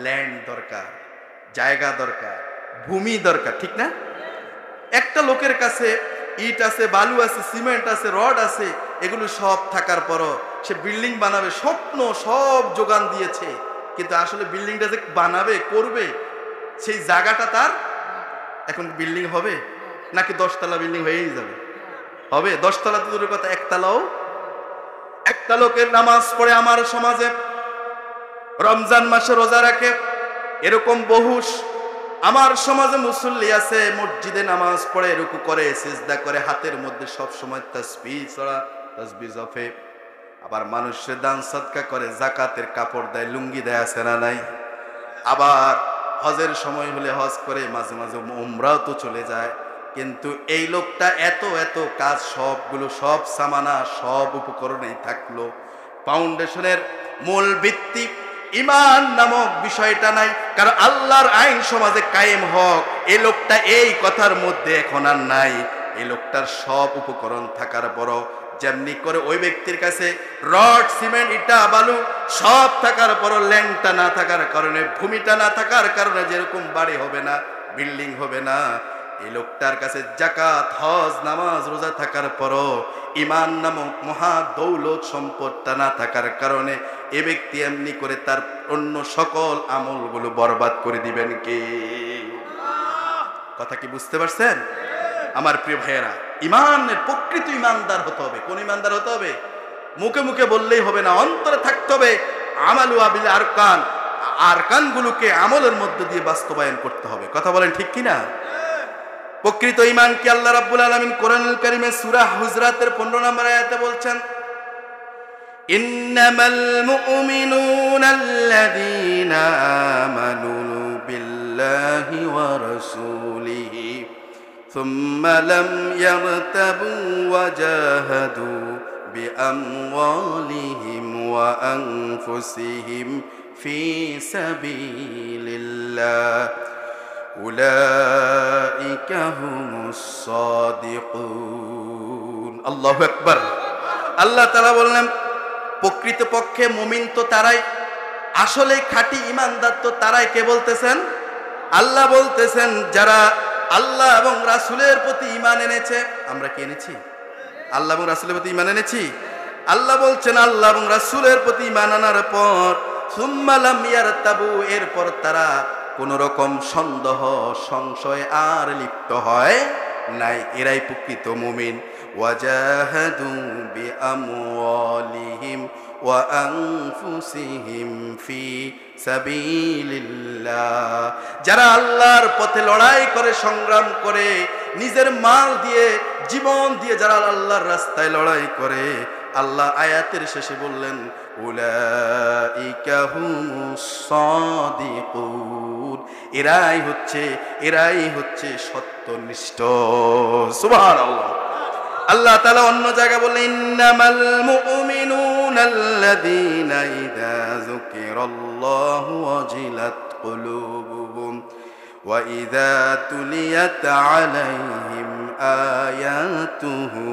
ল্যান্ড দরকার, জায়গা দরকার, ভূমি দরকার, ঠিক না? একটা লোকের কাছে ইট আছে, বালু আছে, সিমেন্ট আছে, রড আছে, এগুলো সব থাকার পরও সে বিল্ডিং বানাবে, স্বপ্ন সব যোগান দিয়েছে, কিন্তু আসলে বিল্ডিংটা যে বানাবে, করবে, সেই জায়গাটা তার। এখন বিল্ডিং হবে নাকি 10 তলা বিল্ডিং হয়েই যাবে? হবে? 10 তলা তো দূরের কথা, একতলাও। একটা লোকের নামাজ পড়ে আমার সমাজে, রমজান মাসে রোজা রাখে, এরকম বহুশ আমার সমাজে মুসল্লি আছে, মসজিদে নামাজ পড়ে, রুকু করে, সিজদা করে, হাতের মধ্যে সব সময় তাসবিহ ছড়া, তাসবিহ জপে, আবার মানুষের দান সদকা করে, যাকাতের কাপড় দেয়, লুঙ্গি দেয়, আছে না নাই? আবার হজের সময় হলে হজ করে, মাঝে মাঝে উমরাও তো চলে যায়। কিন্তু এই লোকটা এত এত কাজ, সবগুলো, সব সামানা, সব উপকরণেই থাকলো, ফাউন্ডেশনের মূল ভিত্তি ঈমান নামক বিষয়টা নাই। কারণ আল্লাহর আইন সমাজে কায়েম হোক, এই লোকটা এই কথার মধ্যে এখন আর নাই। এই লোকটার সব উপকরণ থাকার পরও, যেমনি করে ওই ব্যক্তির কাছে রড, সিমেন্ট, ইটা, বালু সব থাকার পরও ল্যান্ডটা না থাকার কারণে, ভূমিটা না থাকার কারণে যেরকম বাড়ি হবে না, বিল্ডিং হবে না, এই লোকটার কাছে যাকাত, হজ, নামাজ, রোজা থাকার পরও ঈমান নামক মহা দৌলত সম্পদটা না থাকার কারণে এ ব্যক্তি এমনি করে তার অন্য সকল আমলগুলো বরবাদ করে দিবেন কে? কথা কি বুঝতে পারছেন আমার প্রিয় ভাইয়েরা? ইমানের প্রকৃত ইমানদার হতে হবে। কোন ইমানদার হতে হবে? মুখে মুখে বললেই হবে না, অন্তরে থাকতে হবে। আমালু আবিল আরকান, আরকানগুলোকে আমলের মধ্যে দিয়ে বাস্তবায়ন করতে হবে। কথা বলেন ঠিক কিনা? প্রকৃত ঈমান কি আল্লাহ রাব্বুল আলামিন কোরআনুল কারীমে সূরা হুজরাতের 15 নম্বর আয়াতে বলছেন, ইন্নামাল মুমিনুনা আল্লাযীনা আমানু বিল্লাহি ওয়া রাসূলিহি সুম্মা লাম ইয়ারতাবু ওয়া জাহাদু বিআমওয়ালিহিম ওয়া আনফুসিহিম ফি সাবিলিল্লাহ উলাইকা হুমুস সাদিকুন। আল্লাহু আকবার। আল্লাহ তাআলা বললেন, প্রকৃতপক্ষে মুমিন তো তারাই, আসলে খাঁটি ঈমানদার তো তারাই। কে বলতেছেন? আল্লাহ বলতেছেন, যারা আল্লাহ এবং রাসূলের প্রতি ঈমান এনেছে। আমরা কি এনেছি? আল্লাহ এবং রাসূলের প্রতি ঈমান এনেছি। আল্লাহ বলছেন, আল্লাহ এবং রাসূলের প্রতি ঈমান আনার পর সুম্মা লাম ইয়ারতাবু, এরপর তারা কোন রকম সন্দেহ সংশয় আর লিপ্ত হয় নাই, এরাই প্রকৃত মুমিন। ওয়াজাহাদু বিআমওয়ালিহিম ওয়া আনফুসিহিম ফি সাবিলিল্লাহ, যারা আল্লাহর পথে লড়াই করে, সংগ্রাম করে, নিজের মাল দিয়ে, জীবন দিয়ে যারা আল্লাহর রাস্তায় লড়াই করে, আল্লাহ আয়াতের শেষে বললেন, উলাইকা হুমুস সাদিকুন, এরাই হচ্ছে সত্যনিষ্ঠ। সুবহানাল্লাহ। আল্লাহ তাআলা অন্য জায়গায় বললেন, ইন্নামাল মুমিনুনা আল্লাযীনা ইযা যুকিরাল্লাহু ওয়াজিলাত কুলুবুহুম ওয়া ইযা তুলিয়াত আলাইহিম আয়াতুহু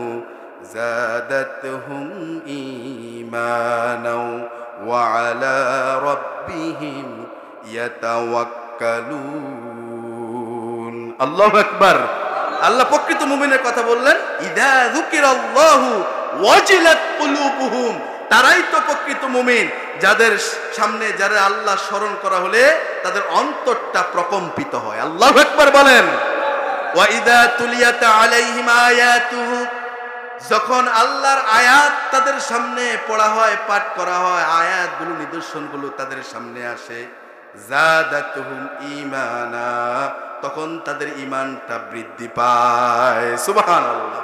যাদাতহুম ঈমানাও ওয়া আলা রাব্বিহিম ইয়াতাওয়াক্কালুন। আল্লাহু আকবার। আল্লাহ প্রকৃত মুমিনের কথা বললেন, ইযা যুকিরাল্লাহু ওয়াজিলাত কুলুবুহুম, তারাই তো প্রকৃত মুমিন, যাদের সামনে যারা আল্লাহ স্মরণ করা হলে তাদের অন্তরটা প্রকম্পিত হয়। আল্লাহু আকবার বলেন। ওয়া ইযা তুলিয়াত আলাইহিম আয়াতুহু, যখন আল্লাহর আয়াত তাদের সামনে পড়া হয়, পাঠ করা হয়, আয়াতগুলো, নিদর্শনগুলো তাদের সামনে আসে, যাদাতুহুম ঈমানা, তখন তাদের ঈমানটা বৃদ্ধি পায়। সুবহানাল্লাহ।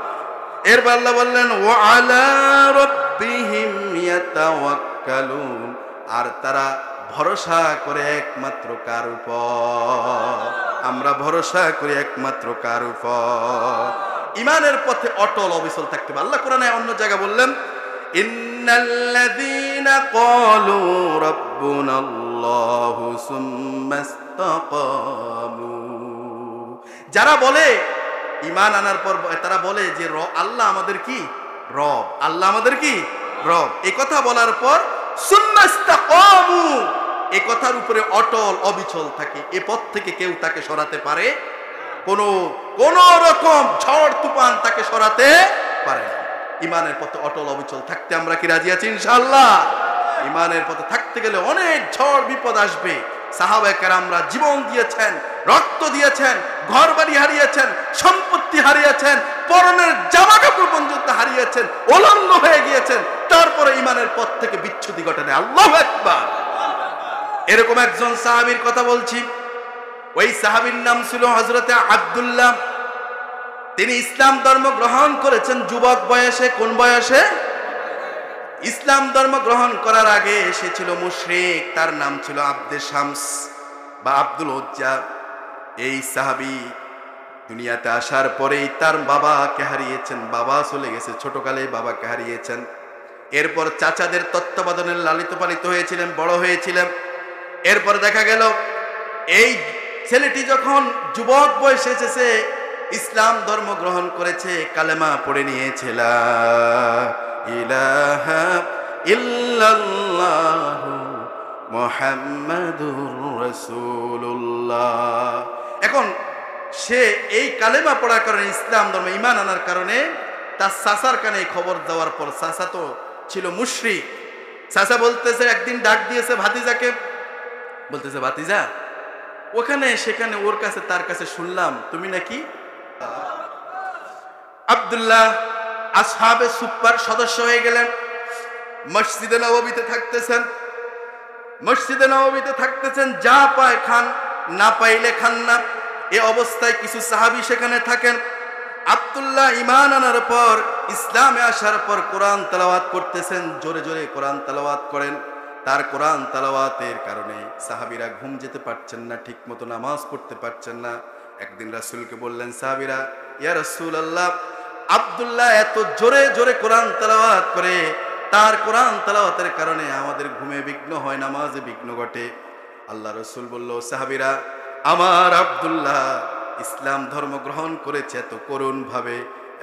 এরপর আল্লাহ বললেন, ওয়া আলা রাব্বিহিম ইয়াতাওয়াক্কালুন, আর তারা ভরসা করে একমাত্র কার উপর? আমরা ভরসা করি একমাত্র কার উপর? ঈমানের পথে অটল অবিচল থাকতে হবে। আল্লাহ কোরআনে অন্য জায়গায় বললেন, ইন্নাল্লাযীনা ক্বালু রাব্বুনাল্লাহু সুম্মা ইসতাকামু, যারা বলে ঈমান আনার পর তারা বলে যে আল্লাহ আমাদের কি রব, আল্লাহ আমাদের কি রব, এই কথা বলার পর সুম্মা ইসতাকামু, এই কথার উপরে অটল অবিচল থাকে, এ পথ থেকে কেউ তাকে সরাতে পারে? কোন রকম ঝড় তুফান তাকে সরাতে পারে না। ঈমানের পথে অটল অবিচল থাকতে আমরা কি রাজি আছি? ইনশাআল্লাহ। ঈমানের পথে থাকতে গেলে অনেক ঝড় বিপদ আসবে। সাহাবায়ে কেরামরা জীবন দিয়েছেন, রক্ত দিয়েছেন, ঘর বাড়ি হারিয়েছেন, সম্পত্তি হারিয়েছেন, পরনের জামা কাপড় পর্যন্ত হারিয়েছেন, উলঙ্গ হয়ে গিয়েছেন, তারপরে ঈমানের পথ থেকে বিচ্ছুতি ঘটে। আল্লাহু আকবার। এরকম একজন সাহাবীর কথা বলছি। ওই সাহাবীর নাম ছিল হযরতে আব্দুল্লাহ। তিনি ইসলাম ধর্ম গ্রহণ করেছেন যুবক বয়সে। কোন বয়সে? ইসলাম ধর্ম গ্রহণ করার আগে সে ছিল মুশরিক। তার নাম ছিল আব্দে শামস বা আব্দুল উজ্জা। এই সাহাবী দুনিয়াতে আসার পরেই তার বাবাকে হারিয়েছেন। বাবা চলে গেছে, ছোটকালে বাবাকে হারিয়েছেন। এরপর চাচাদের তত্ত্বাবধানে লালিত পালিত হয়েছিলেন, বড় হয়েছিলেন। এরপর দেখা গেল এই ছেলেটি যখন যুবক বয়সে এসেছে, ইসলাম ধর্ম গ্রহণ করেছে, কালেমা পড়ে নিয়েছে, লা ইলাহা ইল্লাল্লাহু মুহাম্মাদুর রাসূলুল্লাহ। এখন সে এই কালেমা পড়ার কারণে, ইসলাম ধর্মে ঈমান আনার কারণে তার চাচার কানে খবর দেওয়ার পর, চাচা তো ছিল মুশরিক, চাচা বলতেছে, একদিন ডাক দিয়েছে ভাতিজাকে, বলতেছে, ভাতিজা ওখানে সেখানে ওর কাছে তার কাছে শুনলাম তুমি নাকি আব্দুল্লাহ আসহাবে সুফার সদস্য হয়ে গেলেন। মসজিদে নববীতে থাকতেছেন, মসজিদে নববীতে থাকতেছেন, যা পায় খান, না পাইলে খান না। এ অবস্থায় কিছু সাহাবী সেখানে থাকেন। আব্দুল্লাহ ঈমান আনার পর, ইসলামে আসার পর কোরআন তেলাওয়াত করতেছেন, জোরে জোরে কোরআন তেলাওয়াত করেন। তার কোরআন তেলাওয়াতের কারণে সাহাবীরা ঘুম যেতে পারছেন না, ঠিক মতো নামাজ পড়তে পারছেন না। একদিন রাসূলকে বললেন সাহাবীরা, ইয়া রাসূলুল্লাহ, আব্দুল্লাহ এত জোরে জোরে কোরআন তেলাওয়াত করে, তার কোরআন তেলাওয়াতের কারণে আমাদের ঘুমে বিঘ্ন হয়, নামাজে বিঘ্ন ঘটে। আল্লাহ রাসূল বলল, সাহাবীরা, আমার আব্দুল্লাহ ইসলাম ধর্ম গ্রহণ করেছে এত করুণ ভাবে,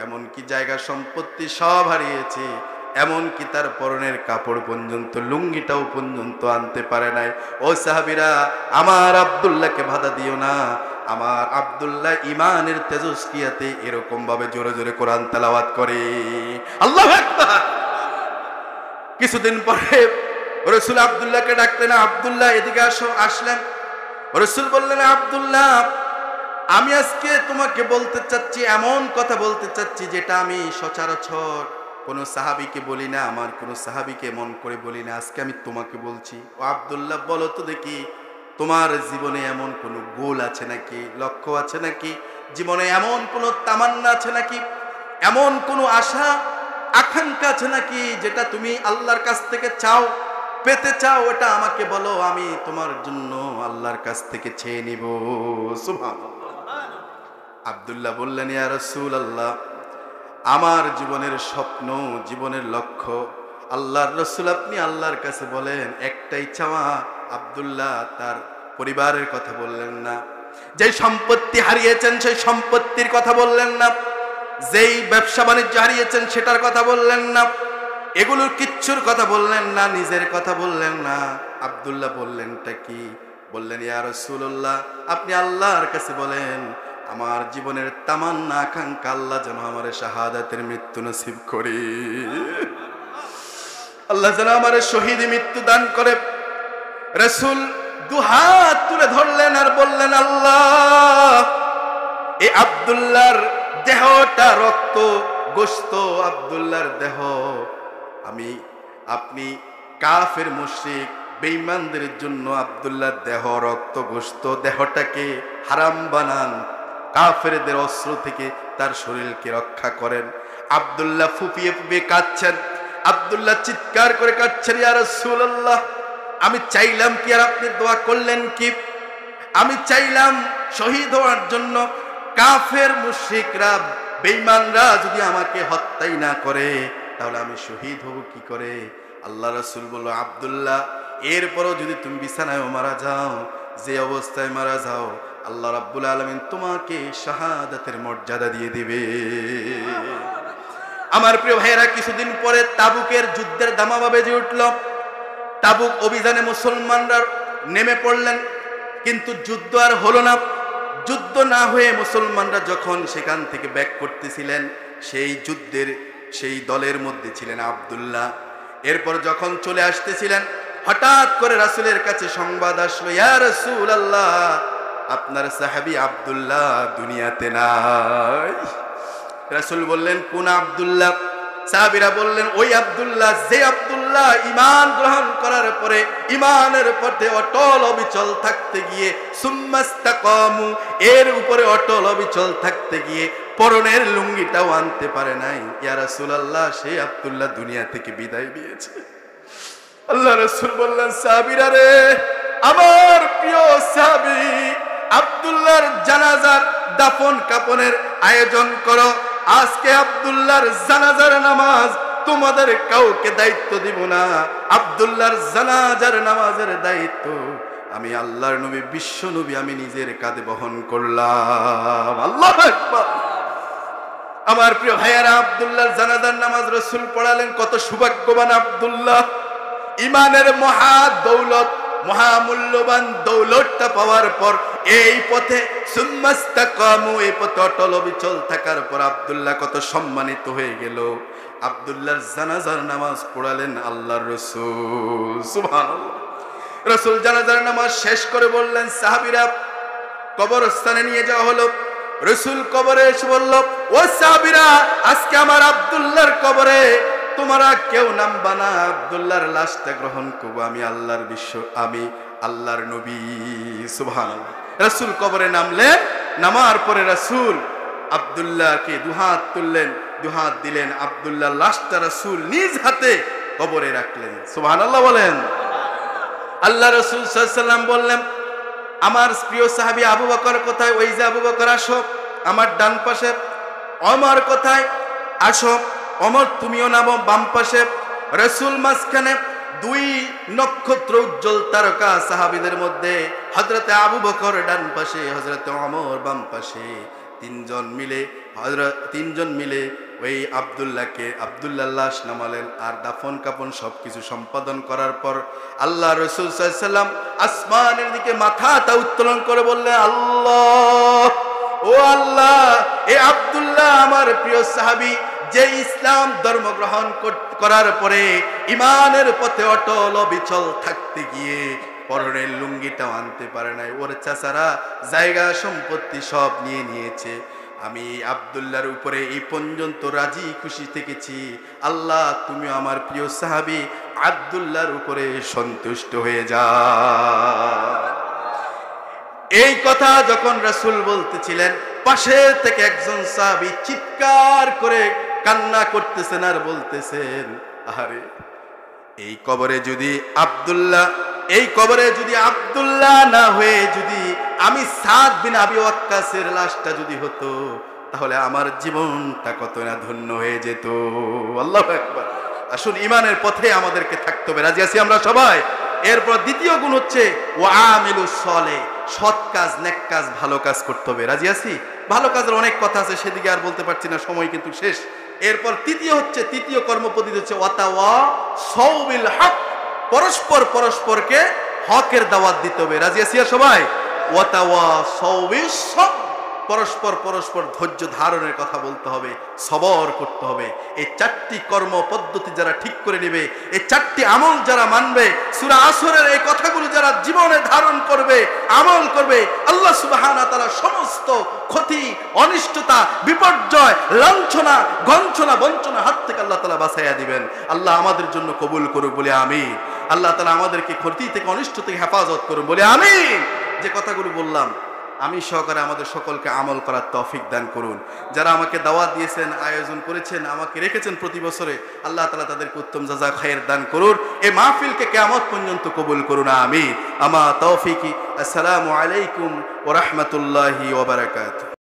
এমনকি জায়গা সম্পত্তি সব হারিয়েছে, এমনকি তার পরনের কাপড় পর্যন্ত, লুঙ্গিটাও পর্যন্ত আনতে পারে নাই। ও সাহাবীরা, আমার আব্দুল্লাহকে বাধা দিও না। আমার আব্দুল্লাহ ঈমানের তেজস্ক্রিয়াতে এরকম ভাবে জোরে জোরে কোরআন তেলাওয়াত করে। আল্লাহু আকবার। কিছুদিন পরে রাসূল আব্দুল্লাহকে ডাকলেন, আব্দুল্লাহ এদিকে আসো। আসলেন। রাসূল বললেন, আব্দুল্লাহ, আমি আজকে তোমাকে বলতে চাচ্ছি, এমন কথা বলতে চাচ্ছি যেটা আমি সচরাচর কোনো সাহাবীকে বলি না, আমার কোনো সাহাবীকে এমন করে বলি না, আজকে আমি তোমাকে বলছি। ও আব্দুল্লাহ, বলো তো দেখি, তোমার জীবনে এমন কোনো গোল আছে নাকি, লক্ষ্য আছে নাকি, জীবনে এমন কোনো তামান্না আছে নাকি, এমন কোনো আশা আকাঙ্ক্ষা আছে নাকি যেটা তুমি আল্লাহর কাছ থেকে চাও, পেতে চাও? ওটা আমাকে বলো, আমি তোমার জন্য আল্লাহর কাছ থেকে চেয়ে নিব। সুবহানাল্লাহ। আব্দুল্লাহ বললেন, ইয়া রাসূলুল্লাহ, আমার জীবনের স্বপ্ন, জীবনের লক্ষ্য আল্লাহর রাসূল, আপনি আল্লাহর কাছে বলেন, একটাই চাওয়া। আব্দুল্লাহ তার পরিবারের কথা বললেন না, যেই সম্পত্তি হারিয়েছেন সেই সম্পত্তির কথা বললেন না, যেই ব্যবসা বাণিজ্য হারিয়েছেন সেটার কথা বললেন না, এগুলোর কিচ্ছুর কথা বললেন না, নিজের কথা বললেন না। আব্দুল্লাহ বললেনটা কি? বললেন, ইয়া রাসূলুল্লাহ, আপনি আল্লাহর কাছে বলেন, আমার জীবনের তামান্না আকাঙ্ক্ষা, আল্লাহ যেন আমার শাহাদাতের মৃত্যু নসিব করে, আল্লাহ যেন আমার শহীদ মৃত্যু দান করে। রাসূল দুহাত তুলে ধরলেন আর বললেন, আল্লাহ, এই আব্দুল্লাহর দেহটা রক্ত গোশত, আব্দুল্লাহর দেহ, আপনি কাফের মুশরিক বেঈমানদের জন্য আব্দুল্লাহর দেহ রক্ত গোশত দেহটাকে হারাম বানান, কাফেরদের অস্ত্র থেকে তার শরীরকে রক্ষা করেন। আব্দুল্লাহ ফুপিয়ে ফুপিয়ে কাঁদছেন, আব্দুল্লাহ চিৎকার করে কাঁদছেন, ইয়া রাসূলুল্লাহ, আমি চাইলাম কি আর আপনি দোয়া করলেন কি? আমি চাইলাম শহীদ হওয়ার জন্য, কাফের মুশরিকরা বেঈমানরা যদি আমাকে হত্যাই না করে তাহলে আমি শহীদ হব কি করে? আল্লাহ রাসূল বলল, আব্দুল্লাহ, এরপরও যদি তুমি বিছানায় মারা যাও, যে অবস্থায় মারা যাও, আল্লাহ রাব্বুল আলামিন তোমাকে শাহাদাতের মর্যাদা দিয়ে দিবে। আমার প্রিয় ভাইয়েরা, কিছুদিন পরে তাবুকের যুদ্ধের দামামা বেজে উঠল। তাবুক অভিযানে মুসলমানরা নেমে পড়লেন, কিন্তু যুদ্ধ আর হলো না। যুদ্ধ না হয়ে মুসলমানরা যখন সেখান থেকে ব্যাক করতেছিলেন, সেই যুদ্ধের সেই দলের মধ্যে ছিলেন আব্দুল্লাহ। এরপর যখন চলে আসতেছিলেন, হঠাৎ করে রাসূলের কাছে সংবাদ আসলো, ইয়া রাসূলুল্লাহ, আপনার সাহাবী আব্দুল্লাহ দুনিয়াতে নাই। রাসূল বললেন, কোন আব্দুল্লাহ? সাহাবীরা বললেন, ওই আব্দুল্লাহ, যে আব্দুল্লাহ ঈমান গ্রহণ করার পরে ঈমানের পথে অটল অবিচল থাকতে গিয়ে, সুম্মাস্তাকামু, এর উপরে অটল অবিচল থাকতে গিয়ে পরনের লুঙ্গিটাও আনতে পারে নাই। ইয়া রাসূলুল্লাহ, সেই আব্দুল্লাহ দুনিয়া থেকে বিদায় নিয়েছে। আল্লাহ রাসূল বললেন, সাহাবীরা রে, আমার প্রিয় সাহাবী আব্দুল্লাহর জানাজার দাফন কাফনের আয়োজন করো। আজকে আব্দুল্লাহর জানাজার নামাজ তোমাদের কাউকে দায়িত্ব দিব না। আব্দুল্লাহর জানাজার নামাজের দায়িত্ব আমি আল্লাহর নবী, বিশ্ব নবী, আমি নিজের কাঁধে বহন করলাম। আল্লাহু আকবার। আমার প্রিয় ভাইয়ারা, আব্দুল্লাহর জানাজার নামাজ রাসূল পড়ালেন। কত সৌভাগ্যবান আব্দুল্লাহ! ঈমানের মহা দৌলত, মহামূল্যবান দৌলতটা পাওয়ার পর এই পথে সুম্মাস্তাকামু, এই পথে অটল অবিচল থাকার পর আব্দুল্লাহ কত সম্মানিত হয়ে গেল। আব্দুল্লাহর জানাজার নামাজ পড়ালেন আল্লাহর রাসূল। সুবহানাল্লাহ। রাসূল জানাজার নামাজ শেষ করে বললেন, সাহাবীরা, কবরস্থানে নিয়ে যাওয়া হলো। রাসূল কবরে এসে বলল, ও সাহাবীরা, আজকে আমার আব্দুল্লাহর কবরে তোমরা কেউ নামবা না, আব্দুল্লাহর লাশটা গ্রহণ করব, আমি আল্লাহর নবী। সুবহানাল্লাহ। রাসূল কবরে নামলেন, নামার পরে রাসূল আব্দুল্লাহকে দুহাত তুললেন, দুহাত দিলেন, আব্দুল্লাহর লাশটা রাসূল নিজ হাতে কবরে রাখলেন। সুবহানাল্লাহ বলেন। আল্লাহ রাসূল সাল্লাল্লাহু আলাইহি ওয়াসাল্লাম বললেন, আমার প্রিয় সাহাবী আবু বকর কোথায়? ওই যে আবু বকর, আসো আমার ডান পাশে। ওমর কোথায়? আসো ওমর, তুমিও নামো বাম পাশে। রাসূল মাঝখানে, দুই নক্ষত্র উজ্জ্বল তারকা সাহাবীদের মধ্যে হযরতে আবু বকর ডান পাশে, হযরতে ওমর বাম পাশে। তিনজন মিলে ওই আব্দুল্লাহর লাশ নামালেন। আর দাফন কাফন সবকিছু সম্পাদন করার পর আল্লাহ রাসূল সাল্লাল্লাহু আলাইহি ওয়াসাল্লাম আসমানের দিকে মাথাটা উত্তোলন করে বললেন, আল্লাহ, ও আল্লাহ, এই আব্দুল্লাহ আমার প্রিয় সাহাবী, যে ইসলাম ধর্ম গ্রহণ করার পরে ইমানের পথে অটল অবিচল থাকতে গিয়ে পরনের লুঙ্গিটাও আনতে পারে নাই, ওর চাচারা জায়গা সম্পত্তি সব নিয়ে নিয়েছে, আমি আব্দুল্লাহর উপরে এই পর্যন্ত রাজি খুশি থেকেছি, আল্লাহ তুমি আমার প্রিয় সাহাবী আব্দুল্লাহর উপরে সন্তুষ্ট হয়ে যাও। এই কথা যখন রাসূল বলতেছিলেন, পাশে থেকে একজন সাহাবী চিৎকার করে কান্না করতেছেন আর বলতেছেন, আরে এই কবরে যদি আব্দুল্লাহ না হয়ে যদি আমি সাদ বিন আবি ওয়াক্কাসের লাশটা যদি হতো, তাহলে আমার জীবনটা কত না ধন্য হয়ে যেত। আল্লাহু আকবার। আসুন, ইমানের পথে আমাদেরকে থাকতে হবে। রাজি আছি আমরা সবাই? এরপর দ্বিতীয় গুণ হচ্ছে ওয়ামিলুস সলেহ, সৎ কাজ, নেক কাজ, ভালো কাজ করতে হবে। রাজি আছি? ভালো কাজের অনেক কথা আছে, সেদিকে আর বলতে পারছি না, সময় কিন্তু শেষ। এরপর তৃতীয় কর্মপদ্ধতি হচ্ছে ওয়াতাওয়াসাউ বিল হক, পরস্পরকে হকের দাওয়াত দিতে হবে। রাজি আছি সবাই? ওয়াতাওয়াসাউ বিস সবর, পরস্পর ধৈর্য ধারণের কথা বলতে হবে, সবর করতে হবে। এই চারটি কর্ম পদ্ধতি যারা ঠিক করে নেবে, এই চারটি আমল যারা মানবে, সূরা আসরের এই কথাগুলো যারা জীবনে ধারণ করবে, আমল করবে, আল্লাহ সুবহানাহু ওয়া তাআলা সমস্ত ক্ষতি, অনিষ্টতা, বিপর্যয়, লাঞ্ছনা, গঞ্ছনা, বঞ্চনা হাত থেকে আল্লাহ তাআলা বাঁচাইয়া দিবেন। আল্লাহ আমাদের জন্য কবুল করুক বলে আমিন। আল্লাহ তাআলা আমাদেরকে ক্ষতি থেকে, অনিষ্ট থেকে হেফাজত করুন বলে আমিন। যে কথাগুলো বললাম, আমি সহকারে আমাদের সকলকে আমল করার তৌফিক দান করুন। যারা আমাকে দাওয়াত দিয়েছেন, আয়োজন করেছেন, আমাকে রেখেছেন প্রতি বছরে, আল্লাহ তাআলা তাদেরকে উত্তম জাযা খায়ের দান করুন। এই মাহফিলকে কিয়ামত পর্যন্ত কবুল করুন, আমিন। আমা তৌফিকি। আসসালামু আলাইকুম ওয়া রাহমাতুল্লাহি ওয়া বারাকাতুহু।